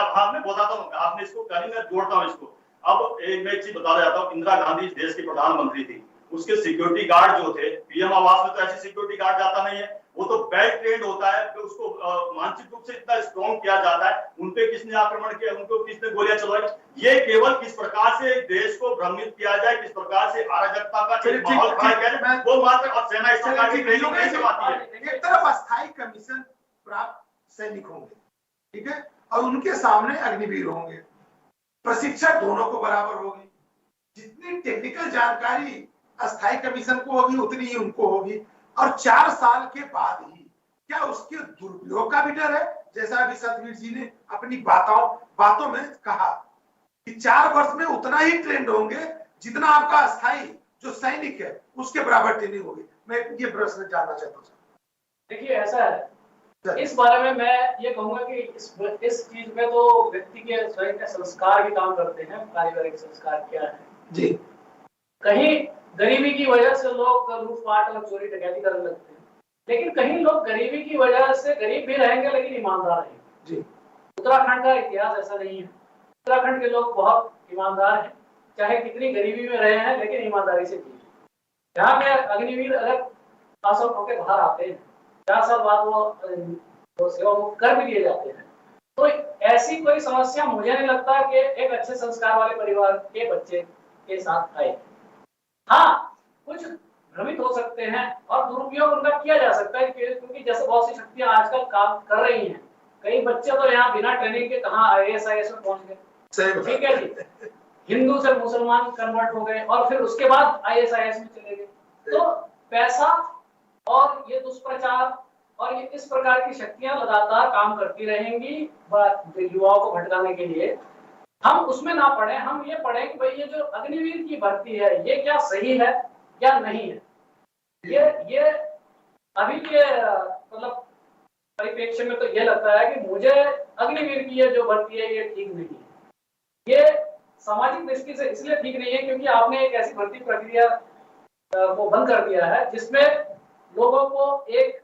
बताता हूँ, आपने इसको कहीं मैं जोड़ता हूँ इसको। अब मैं एक चीज बताना चाहता हूँ, इंदिरा गांधी इस देश की प्रधानमंत्री थी, उसके सिक्योरिटी गार्ड जो थे, पीएम आवास में तो ऐसे सिक्योरिटी गार्ड जाता नहीं है, वो तो वेल ट्रेंड होता है, तो उसको मानसिक रूप से इतना स्ट्रॉन्ग किया जाता है। उनपे किसने आक्रमण किया, उनको किसने गोलियां चलवाई, ये केवल किस प्रकार से देश को भ्रमित किया जाए, किस प्रकार से अराजकता का एक माहौल खड़ा किया जाए, वो मात्र। और सेना इस प्रकार की ट्रेनिंग नहीं करवाती है। एक तरफ अस्थायी कमीशन प्राप्त सैनिक होंगे, ठीक है, और उनके सामने अग्निवीर होंगे, प्रशिक्षण दोनों को बराबर होगी। जितनी टेक्निकल जानकारी अस्थायी कमीशन को होगी उतनी ही उनको होगी। और 4 साल के बाद ही क्या उसके दुरुपयोग का भी डर है? जैसा अभी सतवीर जी ने अपनी बातों में कहा कि 4 वर्ष में उतना ही ट्रेंड होंगे जितना आपका अस्थायी जो सैनिक है उसके बराबर ट्रेनिंग होगी। मैं ये प्रश्न जानना चाहता हूँ। देखिए ऐसा है, इस बारे में मैं ये कहूंगा कि इस चीज में तो व्यक्ति के स्वयं के संस्कार भी काम करते हैं। पारिवारिक संस्कार क्या है जी, कहीं गरीबी की वजह से लोग लूटपाट और चोरी डकैती करने लगते हैं, लेकिन कहीं लोग गरीबी की वजह से गरीब भी रहेंगे लेकिन ईमानदार रहेंगे। जी, उत्तराखंड का इतिहास ऐसा नहीं है। उत्तराखंड के लोग बहुत ईमानदार हैं, चाहे कितनी गरीबी में रहे हैं लेकिन ईमानदारी से जी। यहाँ पे अग्निवीर अगर पास आउट होकर बाहर आते हैं, 4 साल बाद वो सेवा मुक्त कर भी दिए जाते हैं, तो ऐसी कोई समस्या मुझे नहीं लगता कि एक अच्छे संस्कार वाले परिवार के बच्चे के साथ आए। हाँ, कुछ भ्रमित हो सकते हैं और दुरुपयोग उनका किया जा सकता है, क्योंकि जैसे बहुत सी शक्तियां आजकल काम कर रही हैं। कई बच्चे तो यहाँ बिना ट्रेनिंग के कहाँ IAS में पहुंच गए, ठीक है जी, हिंदू से मुसलमान कन्वर्ट हो गए और फिर उसके बाद IAS में चले गए। तो पैसा और ये दुष्प्रचार और ये इस प्रकार की शक्तियां लगातार काम करती रहेंगी युवाओं को भटकाने के लिए। हम उसमें ना पढ़े, हम ये पढ़े कि भाई ये जो अग्निवीर की भर्ती है ये क्या सही है या नहीं है। ये अभी के मतलब परिप्रेक्ष्य में तो ये लगता है कि मुझे अग्निवीर की ये जो भर्ती है ये ठीक नहीं है। ये सामाजिक दृष्टि से इसलिए ठीक नहीं है क्योंकि आपने एक ऐसी भर्ती प्रक्रिया को बंद कर दिया है जिसमें लोगों को एक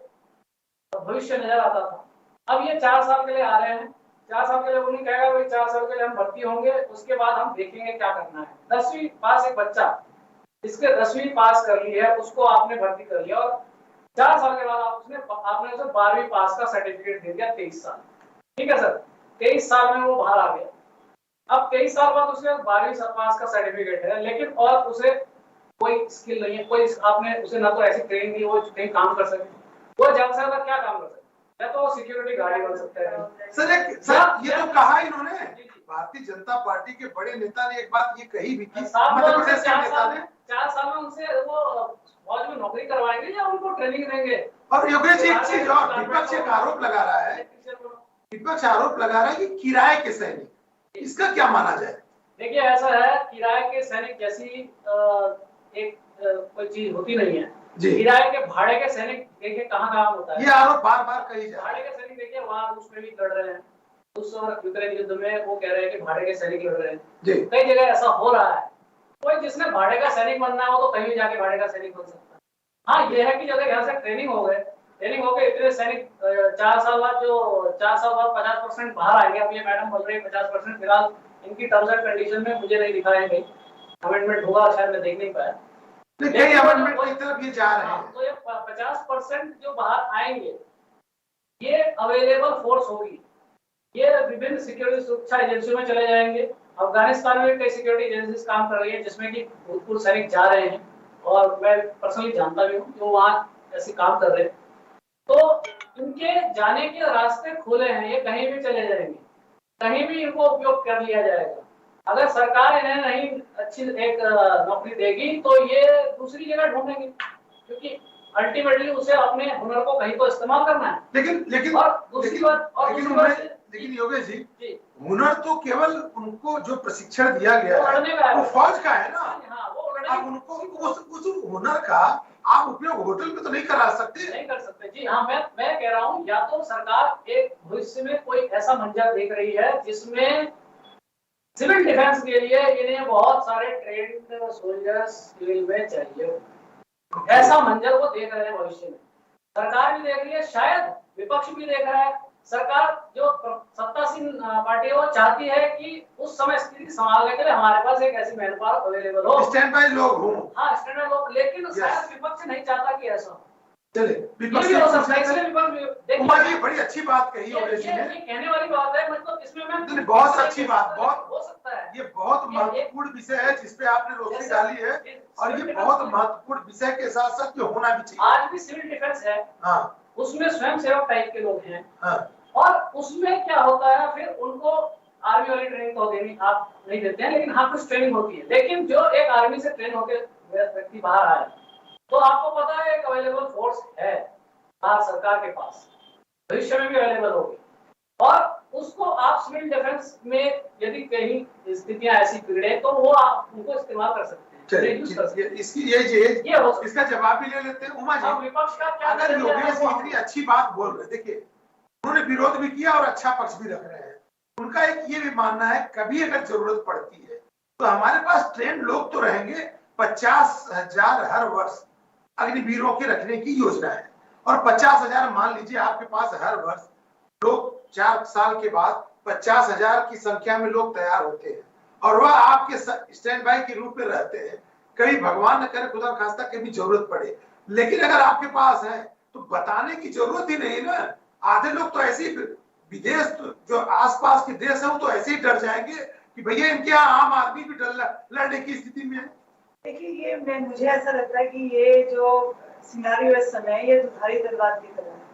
भविष्य नजर आता था। अब ये 4 साल के लिए आ रहे हैं, 4 साल के लिए उन्हें कहेगा भाई 4 साल के लिए हम भर्ती होंगे, उसके बाद हम देखेंगे क्या करना है। 10वीं पास एक बच्चा जिसके 10वीं पास कर ली है उसको आपने भर्ती कर लिया और 4 साल के बाद आपने उसे 12वीं पास का सर्टिफिकेट दे दिया, 23 साल, ठीक है सर, 23 साल में वो बाहर आ गया। अब 23 साल बाद उसे 12वीं पास का सर्टिफिकेट है लेकिन और उसे कोई स्किल नहीं है, कोई आपने उसे ना तो ऐसी ट्रेनिंग दी वो कहीं काम कर सके, वो ज्यादा से ज्यादा क्या काम कर सकता है, या तो सिक्योरिटी गार्ड बन सकता है। सर ये तो कहा इन्होंने, भारतीय जनता पार्टी के बड़े नेता ने एक बात ये कही भी थी, मध्य प्रदेश के नेता ने 4 साल में उनसे वो फौज में नौकरी करवाएंगे या उनको ट्रेनिंग देंगे। और योगेश जी एक चीज और, विपक्ष एक आरोप लगा रहा है, विपक्ष आरोप लगा रहा है कि किराए के सैनिक, इसका क्या माना जाए? देखिए ऐसा है, किराए के सैनिक जैसी एक कोई चीज होती नहीं है। किराए के भाड़े के सैनिक देखिए कहाँ होता है, ये आरोप बार बार कही जा रहा है। भाड़े के सैनिक देखिए वहाँ रूस में भी लड़ रहे हैं, उस यूक्रेन युद्ध में वो कह रहे हैं कि भाड़े के सैनिक लड़ रहे हैं, कई जगह ऐसा हो रहा है। कोई जिसने भाड़े का सैनिक बनना है वो तो कहीं भी जाके भाड़े का सैनिक बन सकता है। हाँ ये है कि जब यहाँ से ट्रेनिंग हो गए इतने सैनिक 4 साल बाद 50% बाहर आएंगे। अब ये मैडम बोल रही है 50%, फिलहाल इनकी टर्म्स एंड कंडीशन में मुझे नहीं दिखा है, कहीं अमेंडमेंट होगा शायद, मैं देख नहीं पाया। कई अमेंडमेंट की तरफ ये जा रहे हैं। तो ये 50% जो बाहर आएंगे ये अवेलेबल फोर्स होगी, ये विभिन्न सिक्योरिटी सुरक्षा एजेंसियों में चले जाएंगे। अफगानिस्तान में कई सिक्योरिटी एजेंसीज काम कर रही है जिसमें कि भूतपूर्व सैनिक जा रहे हैं और मैं पर्सनली जानता भी हूँ कि वो वहाँ ऐसे काम कर रहे हैं, तो इनके जाने के रास्ते खुले हैं, ये कहीं भी चले जाएंगे, कहीं भी इनको उपयोग कर लिया जाएगा। अगर सरकार इन्हें नहीं अच्छी एक नौकरी देगी तो ये दूसरी जगह ढूंढेंगे, क्योंकि अल्टीमेटली उसे अपने हुनर को कहीं तो इस्तेमाल करना है। लेकिन लेकिन और दूसरी बात लेकिन योगेश जी, हुनर तो केवल उनको जो प्रशिक्षण दिया गया है वो फौज का है ना। हाँ, वो आप उनको उस हुनर का आप उपयोग होटल में तो नहीं करा सकते। नहीं कर सकते जी। हाँ, मैं कह रहा हूँ, या तो सरकार एक भविष्य में कोई ऐसा मंजर देख रही है जिसमें सिविल डिफेंस के लिए इन्हें बहुत सारे ट्रेंड सोल्जर्स सिविल में चाहिए, ऐसा मंजर वो देख रहे हैं भविष्य में। सरकार भी देख रही है, शायद विपक्ष भी देख रहा है। सरकार जो सत्तासीन पार्टी है वो चाहती है कि उस समय स्थिति संभालने के लिए हमारे पास एक ऐसी मैन पावर अवेलेबल हो, स्टैंड बाय लोग हो। हाँ, स्टैंड बाय लोग, लेकिन शायद विपक्ष नहीं चाहता कि ऐसा हो। चले विपक्ष ये बड़ी अच्छी बात कही योगेश जी ने। ये कहने वाली बात है, मतलब इसमें मैं बहुत अच्छी बात, बहुत हो सकता है। ये बहुत महत्वपूर्ण विषय है जिसपे आपने रोशनी डाली है, और ये बहुत महत्वपूर्ण विषय के साथ साथ ये होना भी चाहिए। आज भी सिविल डिफेंस है, हाँ, उसमें स्वयं सेवक टाइप के लोग हैं, हाँ, और उसमें क्या होता है, फिर उनको आर्मी वाली ट्रेनिंग तो देनी आप नहीं देते हैं, लेकिन हाँ कुछ ट्रेनिंग होती है। लेकिन जो एक आर्मी से ट्रेन होकर व्यक्ति बाहर आया, तो आपको पता है एक अवेलेबल फोर्स है भारत सरकार के पास, भविष्य में भी अवेलेबल होगी, और उसको आप सिविल डिफेंस में यदि कहीं स्थितियां ऐसी बिगड़े तो वो आप उनको इस्तेमाल कर सकते हैं। इसका जवाब भी ले लेते हैं। उमा जी, विपक्ष का क्या, अगर योगेश जी इतनी अच्छी बात बोल रहे, देखिए उन्होंने विरोध भी किया और अच्छा पक्ष भी रख रहे हैं। उनका एक ये भी मानना है कभी अगर जरूरत पड़ती है तो हमारे पास ट्रेंड लोग तो रहेंगे, 50,000 हर वर्ष अग्निवीरों के रखने की योजना है, और 50,000 मान लीजिए आपके पास हर वर्ष लोग 4 साल के बाद 50,000 की संख्या में लोग तैयार होते हैं, और वह आपके स्टैंड बाय के रूप में रहते हैं। कभी भगवान न करे, खुदा खास्ता कभी जरूरत पड़े, लेकिन अगर आपके पास है तो बताने की जरूरत ही नहीं ना। आधे लोग तो ऐसे ही विदेश, जो आसपास के देश है, वो तो ऐसे ही डर जाएंगे कि भैया इनके यहाँ आम आदमी भी लड़ने की स्थिति में है। देखिए, ये मुझे ऐसा लगता है कि ये जो सिनारियो इस समय, ये दुधारी तलवार की तरह है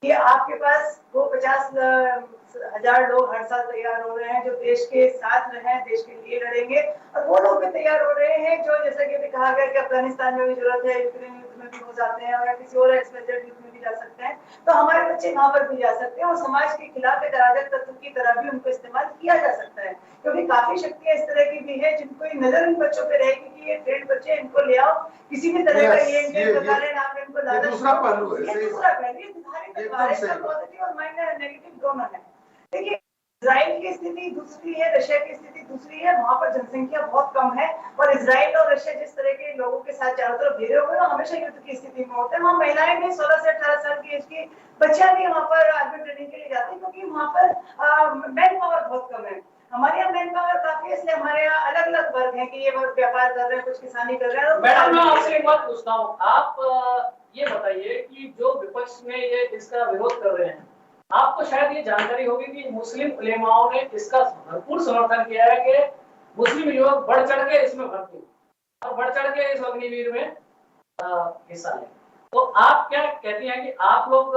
कि आपके पास वो 50,000 लोग हर साल तैयार हो रहे हैं जो देश के साथ रहें, देश के लिए लड़ेंगे, और वो लोग भी तैयार हो रहे हैं जो, जैसा कि अभी कहा गया कि अफगानिस्तान में भी जरूरत है, यूक्रेन युद्ध में भी हो जाते हैं, और किसी और एक्सपेक्टेड युद्ध में भी जा सकते हैं, तो हमारे बच्चे वहां पर भी जा सकते हैं, और समाज के खिलाफ एक अराजक तत्व की तरह भी उनको इस्तेमाल किया जा सकता है, क्योंकि काफी शक्तियां इस तरह की भी है जिनको नजर इन बच्चों पे रहेगी कि ये ट्रेंड बच्चे, इनको ले आओ, किसी भी तरह का ये नाम इनको लालच, दूसरा पहलू है, पॉजिटिव और नेगेटिव दोनों है। देखिए, इजराइल की स्थिति दूसरी है, रशिया की स्थिति दूसरी है, वहां पर जनसंख्या बहुत कम है, और इजराइल और रशिया जिस तरह के लोगों के साथ चारों तरफ घेरे हुए हैं, हमेशा युद्ध की स्थिति में होते हैं। वहाँ महिलाएं भी 16 से 18 साल की एज की बच्चियां भी वहाँ पर आर्मी ट्रेनिंग के लिए जाती है, क्योंकि वहाँ पर मैन पावर बहुत कम है। हमारे यहाँ मैन पावर काफी है, इसलिए हमारे यहाँ अलग अलग वर्ग हैं कि ये वर्ग व्यापार कर रहे हैं, कुछ किसानी कर रहे हैं। मैडम, मैं आपसे एक बात पूछता हूँ, आप ये बताइए कि जो विपक्ष में ये इसका विरोध कर रहे हैं, आपको शायद ये जानकारी होगी कि मुस्लिम उलेमाओं ने इसका भरपूर समर्थन किया है कि मुस्लिम युवक बढ़ चढ़ के इसमें भर्ती और बढ़ चढ़ के इस अग्निवीर में हिस्सा लें। तो आप क्या कहती हैं कि आप लोग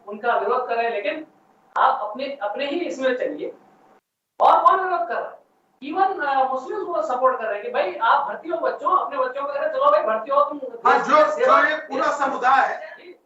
उनका विरोध कर रहे हैं, लेकिन आप अपने ही इसमें चलिए, और कौन विरोध कर रहा है? इवन मुस्लिम को सपोर्ट कर रहे हैं कि भाई आप भर्ती हो, बच्चों अपने बच्चों को कह चलो भाई भर्ती हो तुम। जो ये पूरा समुदाय है,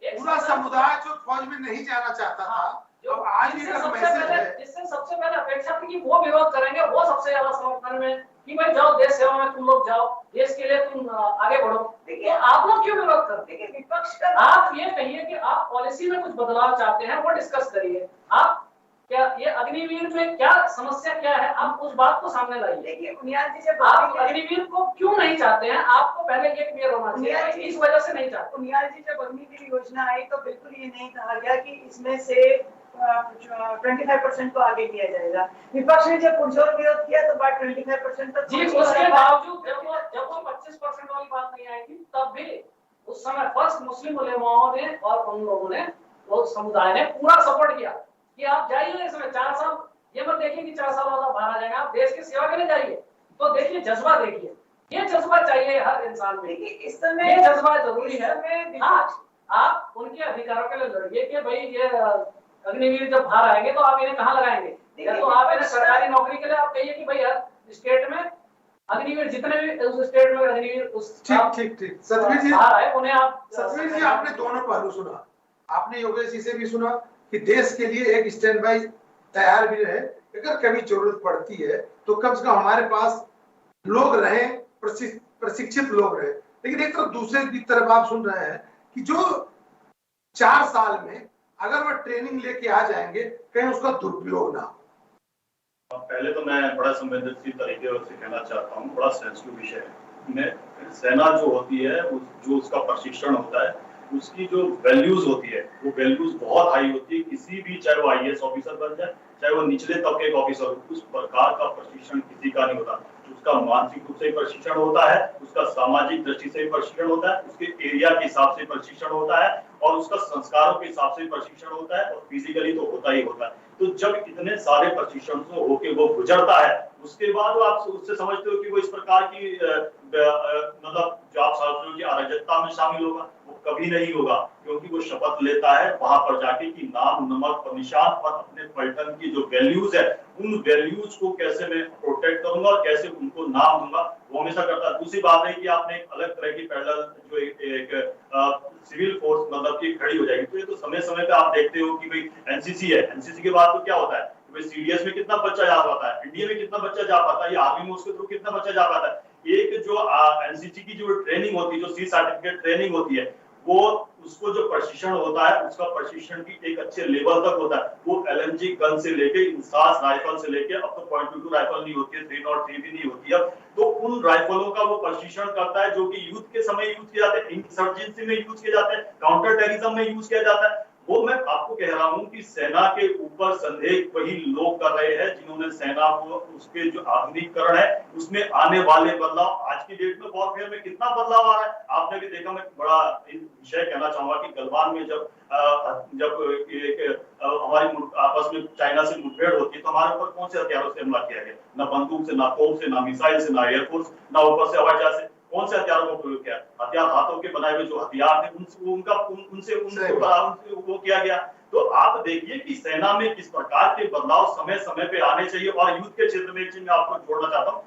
पूरा समुदाय जो फौज में नहीं जाना चाहता था, जो आज भी अगर मैसेज है, इससे सबसे पहले अपेक्षा थी कि वो विरोध करेंगे, वो सबसे ज्यादा समर्थन में कि भाई जाओ देश सेवा में, तुम लोग जाओ, देश के लिए तुम आगे बढ़ो। देखिए, आप लोग क्यों विरोध करते हैं? विपक्ष का आप ये कहिए कि आप पॉलिसी में कुछ बदलाव चाहते हैं, वो डिस्कस करिए। आप क्या ये अग्निवीर में क्या समस्या क्या है, आप उस बात को सामने लाइए। देखिए कुनियाल जी, जब आप अग्निवीर को क्यों नहीं चाहते हैं, आपको पहले ये क्लियर होना चाहिए इस वजह से नहीं चाहते। कुनियाल जी, जब अग्निवीर योजना आई तो बिल्कुल ये नहीं कहा गया कि इसमें से 25% को आगे किया जाएगा। विपक्ष ने जब पुरजोर विरोध किया तो बात 25% तक जी, उसके बावजूद जब वो 25% वाली बात नहीं आई थी, तब भी उस समय फर्स्ट मुस्लिम उलेमाओं ने और उन लोगों ने, वो समुदाय ने पूरा सपोर्ट किया कि आप जाइए इसमें 4 साल, ये मत देखिए कि 4 साल बाद आप बाहर आ जाएंगे, आप देश की सेवा के लिए जाइए। तो देखिए जज्बा, देखिए ये जज्बा चाहिए हर इंसान में। देखिए इस समय ये जज्बा जरूरी है। समय हाँ, आप उनके अधिकारों के लिए लड़िए कि भाई ये अग्निवीर जब बाहर आएंगे तो आप इन्हें कहाँ लगाएंगे, या तो आप इन्हें सरकारी नौकरी के लिए आप कहिए कि भाई हर स्टेट में अग्निवीर जितने भी उस स्टेट में अग्निवीर उस ठीक सतवीर जी, बाहर आए उन्हें आप। सतवीर जी, आपने दोनों पहलू सुना, आपने योगेश जी से भी सुना कि देश के लिए एक स्टैंड बाई तैयार भी रहे, अगर कभी जरूरत पड़ती है तो कम से कम हमारे पास लोग रहे, प्रशिक्षित लोग रहे। लेकिन एक तरफ दूसरे की तरफ आप सुन रहे हैं कि जो 4 साल में अगर वह ट्रेनिंग लेके आ जाएंगे कहीं उसका दुरुपयोग ना हो। पहले तो मैं बड़ा संवेदनशील तरीके से कहना चाहता हूँ, बड़ा सेंसिटिव विषय है। सेना जो होती है, जो उसका प्रशिक्षण होता है, उसकी जो वैल्यूज होती है वो वैल्यूज बहुत हाई होती है। किसी भी, चाहे वो आईएएस ऑफिसर बन जाए, चाहे वो निचले तबके का ऑफिसर हो, उस प्रकार का प्रशिक्षण किसी का नहीं होता। उसका मानसिक रूप से प्रशिक्षण होता है, उसका सामाजिक दृष्टि से प्रशिक्षण होता है, उसके एरिया के हिसाब से प्रशिक्षण होता है, और उसका संस्कारों के हिसाब से प्रशिक्षण होता है, और फिजिकली तो होता ही होता है। तो जब इतने सारे प्रशिक्षण से होके वो गुजरता है, उसके बाद आप उससे समझते हो कि वो इस प्रकार की मतलब जो आप समझते हो कि अराजकता में शामिल होगा, वो कभी नहीं होगा, क्योंकि वो शपथ लेता है वहां पर जाके कि नाम, नमक और निशान और अपने पलटन की जो वैल्यूज है, उन वैल्यूज को कैसे मैं प्रोटेक्ट करूंगा और कैसे उनको नाम दूंगा, वो हमेशा करता है। दूसरी बात है कि आपने एक अलग तरह की पैरेलल जो एक सिविल फोर्स मतलब की खड़ी हो जाएगी। तो ये तो समय समय पे आप देखते हो कि भाई एनसीसी है, एनसीसी के बाद तो क्या होता है, सीडीएस में कितना बच्चा जा पाता है, इंडिया में कितना बच्चा जा पाता है, या आर्मी में उसके थ्रू कितना बच्चा जा पाता है। एक जो एनसीसी की जो ट्रेनिंग होती है, जो सी सर्टिफिकेट ट्रेनिंग होती है, वो उसको जो प्रशिक्षण होता है, उसका प्रशिक्षण भी एक अच्छे लेवल तक होता है। वो एलएमजी गन से लेके इंसास राइफल से लेके, अब तो .22 राइफल नहीं होती है, 303 भी नहीं होती है, तो उन राइफलों का वो प्रशिक्षण करता है जो कि युद्ध के समय यूज किए जाते हैं, इंसर्जेंसी में यूज किए जाते हैं, काउंटर टेररिज्म में यूज किया जाता है। वो मैं आपको कह रहा हूं कि सेना के ऊपर संदेह वही लोग कर रहे हैं जिन्होंने सेना को उसके जो आधुनिकीकरण है उसमें आने वाले बदलाव, आज की डेट में वॉरफेयर में कितना बदलाव आ रहा है आपने भी देखा। मैं बड़ा विषय कहना चाहूंगा कि गलवान में जब हमारी आपस में चाइना से मुठभेड़ होती है तो हमारे ऊपर कौन से हथियारों से हमला किया गया, ना बंदूक से, ना तोप से, ना मिसाइल से, ना एयरफोर्स, ना ऊपर से हवाई जहाज से, कौन से हथियारों का प्रयोग किया? हथियार हाथों के बनाए हुए जो हथियार थे उनसे वो किया गया। तो आप देखिए कि सेना में किस प्रकार के बदलाव समय समय पे आने चाहिए। और युद्ध के क्षेत्र में एक चीज मैं आपको जोड़ना चाहता हूँ,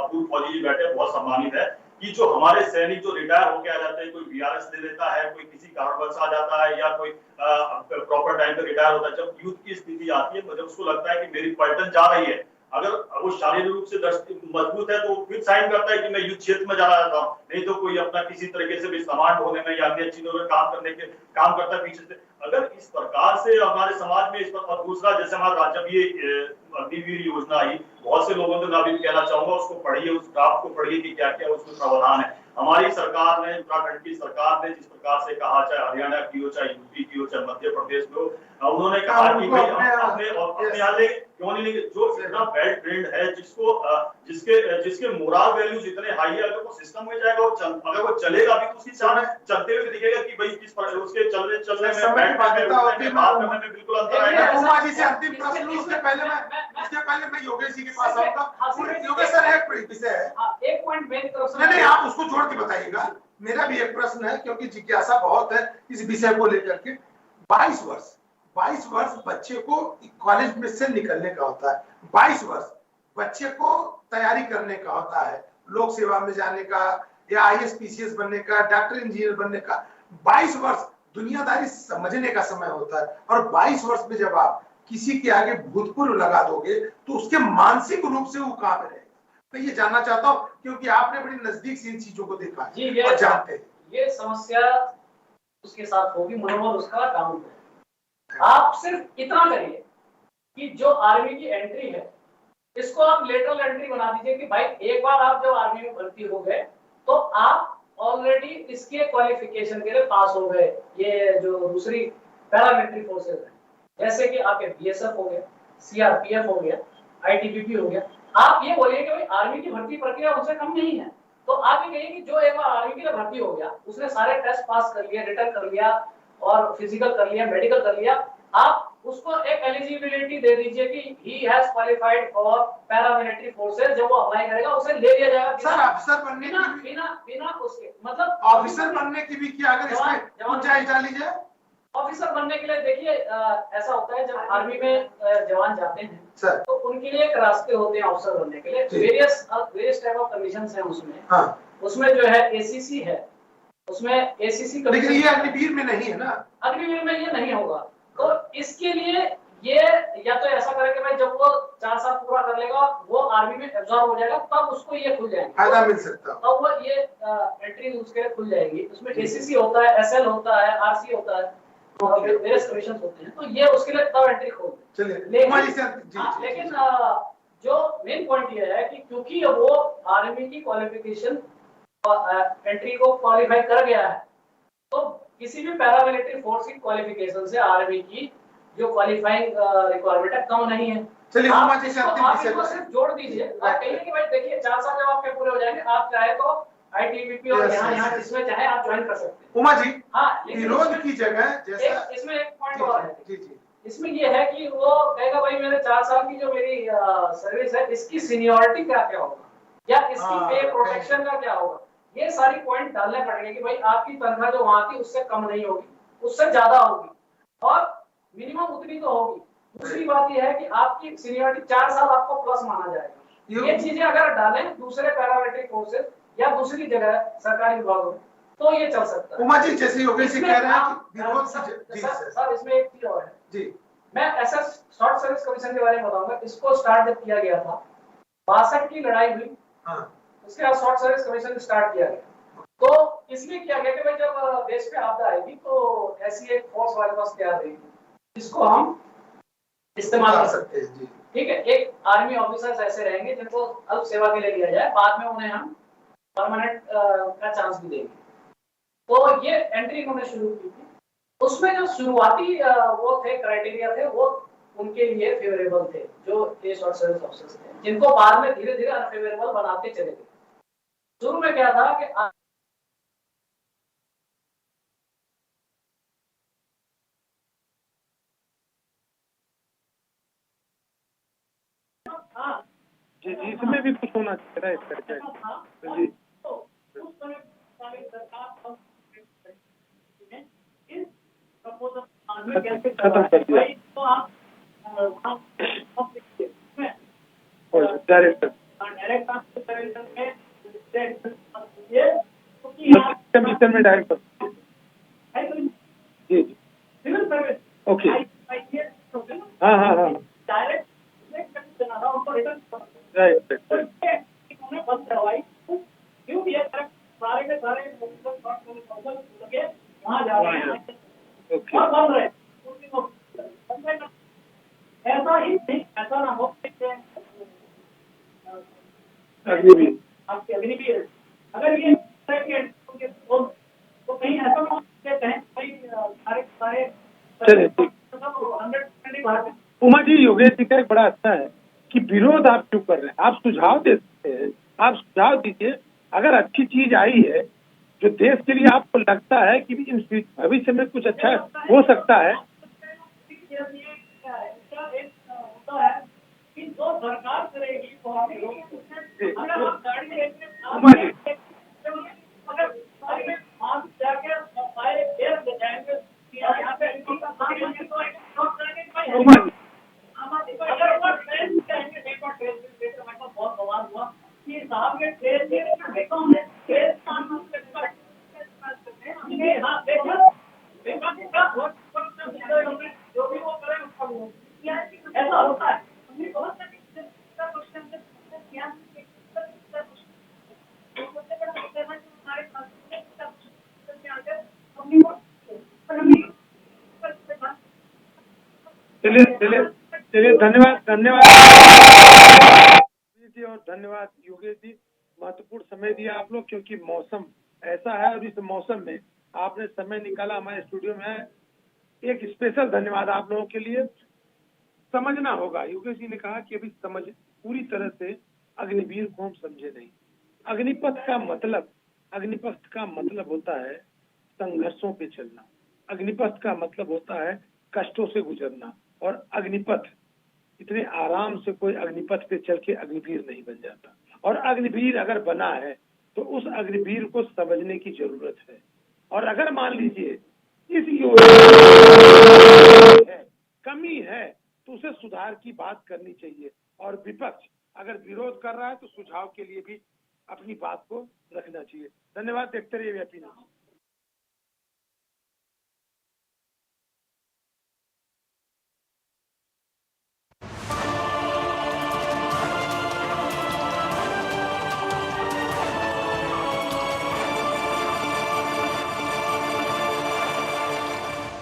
पूर्व फौजी जी बैठे बहुत सम्मानित है कि जो हमारे सैनिक जो रिटायर होके आ जाते हैं, कोई वीआरएस ले लेता है, कोई किसी कारणवश आ जाता है, या कोई प्रॉपर टाइम पे रिटायर होता है, जब युद्ध की स्थिति आती है, जब उसको लगता है कि मेरी पलटन जा रही है, अगर वो शारीरिक रूप से मजबूत है तो फिर साइन करता है कि मैं युद्ध क्षेत्र में जाना चाहता हूँ, नहीं तो कोई अपना किसी तरीके से भी सामान ढोने में या अन्य चीजों में काम करने के काम करता है पीछे से। अगर इस प्रकार से हमारे समाज में इस पर, और दूसरा जैसे हमारा जब ये अग्निवीर योजना आई, बहुत से लोगों ने, मैं भी कहना चाहूंगा, उसको पढ़िए, उस ड्राफ्ट को पढ़िए कि क्या क्या उसमें प्रावधान है। हमारी सरकार ने, उत्तराखंड की सरकार ने जिस प्रकार से कहा, चाहे हरियाणा की हो, चाहे यूपी की हो, चाहे मध्य प्रदेश में हो, उन्होंने कहा कि भाई अपने यहाँ ले क्यों नहीं लेंगे, जो इतना वेल ट्रेंड है, जिसको जिसके मोरल वैल्यूज इतने हाई है, अगर वो सिस्टम में जाएगा, अगर वो चलेगा भी तो उसकी चलते हुए दिखेगा कि भाई किस पर उसके चलने में बात करने में बिल्कुल अंतर आएगा। उमा जी से अंतिम प्रश्न, उसके पहले मैं योगेश जी के पास आऊंगा। योगेश सर, एक विषय है, एक पॉइंट मेरी तरफ से, नहीं आप उसको जोड़ के बताइएगा। मेरा भी एक प्रश्न है क्योंकि जिज्ञासा बहुत है इस विषय को लेकर के। 22 वर्ष बच्चे को कॉलेज में से निकलने का होता है, 22 वर्ष बच्चे को तैयारी करने का होता है, लोक सेवा में जाने का, या आईएएस पीसीएस बनने का, डॉक्टर इंजीनियर बनने का। 22 वर्ष दुनियादारी समझने का समय होता है, और 22 वर्ष में जब आप किसी के आगे भूतपूर्व लगा दोगे तो उसके मानसिक रूप से वो कहां पे रहेगा। मैं ये जानना चाहता हूँ क्योंकि आपने बड़ी नजदीक से इन चीजों को देखा है और जानते हैं। ये समस्या उसके साथ होगी, मनोबल उसका डाउन है। आप सिर्फ इतना करिए कि जो आर्मी की एंट्री है इसको आप लेटरल एंट्री बना दीजिए कि भाई एक बार आप जब आर्मी में भर्ती हो गए तो आप ऑलरेडी इसके क्वालिफिकेशन के लिए पास हो गए। ये जो दूसरी पैरामिलिट्री फोर्सेज है, जैसे कि आपके बीएसएफ हो गया, सीआरपीएफ हो गया, आईटीबीपी हो गया, आप ये बोलिए कि भाई आर्मी की भर्ती प्रक्रिया उनसे कम नहीं है। तो आप ये कहिए कि जो एक बार आर्मी के लिए भर्ती हो गया, उसने सारे टेस्ट पास कर लिया, रिटर्न कर लिया और फिजिकल कर लिया, मेडिकल कर लिया, आप उसको एक एलिजिबिलिटी दे दीजिए कि he has qualified for paramilitary forces, जब वो अप्लाई करेगा उसे ले लिया जाएगा सर ऑफिसर बनने बिना की भी बिना बिना उसके, मतलब ऑफिसर बनने की भी क्या अगर इसमें गुंजाइश डाली जाए? ऑफिसर बनने के लिए देखिए ऐसा होता है, जब आर्मी में जवान जाते हैं सर तो उनके लिए एक रास्ते होते हैं ऑफिसर बनने के लिए, वेरियस टाइप ऑफ कंडीशंस हैं उसमें। हाँ, उसमें जो है एसीसी है, उसमें एसीसी लेकिन ये अग्निवीर में नहीं है ना, अग्निवीर में ये नहीं होगा। तो इसके लिए ये या तो ऐसा करें कि भाई जब वो 4 साल पूरा कर लेगा वो आर्मी में एब्जॉर्ब हो जाएगा, तब उसको ये खुल जाएंगे, फायदा मिल सकता है। तब वो ये एंट्री उसके लिए खुल जाएगी। उसमें एसीसी होता है, एसएल होता है, आरसी होता है, वेरियस कमीशन होते हैं, तो ये उसके लिए तब एंट्री खोल। चलिए लेकिन जो मेन पॉइंट ये है कि क्योंकि वो आर्मी की क्वालिफिकेशन एंट्री को क्वालिफाई कर गया है, तो किसी भी पैरामिलिट्री फोर्स की क्वालिफिकेशन से आर्मी की जो क्वालिफाइंग रिक्वायरमेंट है कम नहीं है। चलिए आप इसको सिर्फ जोड़ दीजिए, आप कहिए कि भाई देखिए 4 साल जब आपके पूरे हो जाएंगे, आप चाहे तो आईटीबीपी और यहाँ जिसमें चाहे आप ज्वाइन कर सकते हैं। उमा जी, हाँ, विरोध की जगह जैसा इसमें एक पॉइंट और है जी जी, इसमें ये है कि वो कहेगा भाई मेरे 4 साल की जो मेरी सर्विस है इसकी सीनियरिटी क्या क्या होगा, या इसकी पे प्रोटेक्शन का क्या होगा, ये सारी पॉइंट डालने पड़ेंगे कि भाई आपकी तनख्वाह जो वहां थी उससे कम नहीं होगी, उससे ज्यादा होगी और मिनिमम उतनी तो होगी। दूसरी बात यह है कि आपकी सीनियरिटी 4 साल आपको प्लस माना जाएगा। ये चीजें अगर डालें दूसरे पैरामिलिट्री फोर्सेस या दूसरी जगह सरकारी विभागों में तो ये चल सकता है। उमा जी जैसे योगेश जी कह रहे हैं कि विरोध जी सर इसमें एक चीज और है जी, मैं ऐसा शॉर्ट सर्विस कमीशन के बारे में बताऊंगा। इसको स्टार्ट जब किया गया था 62 की लड़ाई हुई, हाँ, उसके बाद शॉर्ट सर्विस कमीशन स्टार्ट किया गया। तो इसलिए किया गया कि भाई जब देश पे आपदा आएगी तो ऐसी एक फोर्स हमारे पास तैयार रहेगी जिसको हम इस्तेमाल कर सकते हैं। ठीक है, एक आर्मी ऑफिसर्स ऐसे रहेंगे जिनको अल्प सेवा के लिए लिया जाए, बाद में उन्हें हम परमानेंट का चांस भी देंगे। तो ये एंट्री उन्होंने शुरू की थी। उसमें जो शुरुआती वो थे क्राइटेरिया थे वो उनके लिए फेवरेबल थे, जो ये शॉर्ट सर्विस ऑफिसर्स थे, जिनको बाद में धीरे धीरे अनफेवरेबल बनाते चले गए। शुरू में क्या था कि जी जी, इसमें भी कुछ होना चाहिए इस करके जी। खत्म कर दिया डायरेक्टर कमीशन में डायरेक्टर जी जी, ओके, हाँ हाँ हाँ, राइट अग्निवीर अगर ये तो कहीं ऐसा ना हो सारे उमा जी, योगेश जी का एक बड़ा अच्छा है कि विरोध आप क्यों कर रहे हैं, आप सुझाव दे सकते हैं, आप सुझाव दीजिए। अगर अच्छी चीज आई है जो देश के लिए आपको लगता है कि भविष्य में कुछ अच्छा हो सकता है, जो सरकार करेगी जो भी वो करें उसका ऐसा होता है। चलिए धन्यवाद धन्यवाद जी और धन्यवाद योगेश जी, महत्वपूर्ण समय दिया आप लोग, क्योंकि मौसम ऐसा है और इस मौसम में आपने समय निकाला हमारे स्टूडियो में। एक स्पेशल धन्यवाद आप लोगों के लिए। समझना होगा, योगेश जी ने कहा कि अभी समझ पूरी तरह से अग्निवीर को हम समझे नहीं। अग्निपथ का मतलब होता है संघर्षों पे चलना, अग्निपथ का मतलब होता है कष्टों से गुजरना, और अग्निपथ, इतने आराम से कोई अग्निपथ पे चल के अग्निवीर नहीं बन जाता। और अग्निवीर अगर बना है तो उस अग्निवीर को समझने की जरूरत है। और अगर मान लीजिए इस योजना है कमी है तो उसे सुधार की बात करनी चाहिए। और विपक्ष अगर विरोध कर रहा है तो सुझाव के लिए भी अपनी बात को रखना चाहिए। धन्यवाद। देखते रहिए VIP न्यूज़।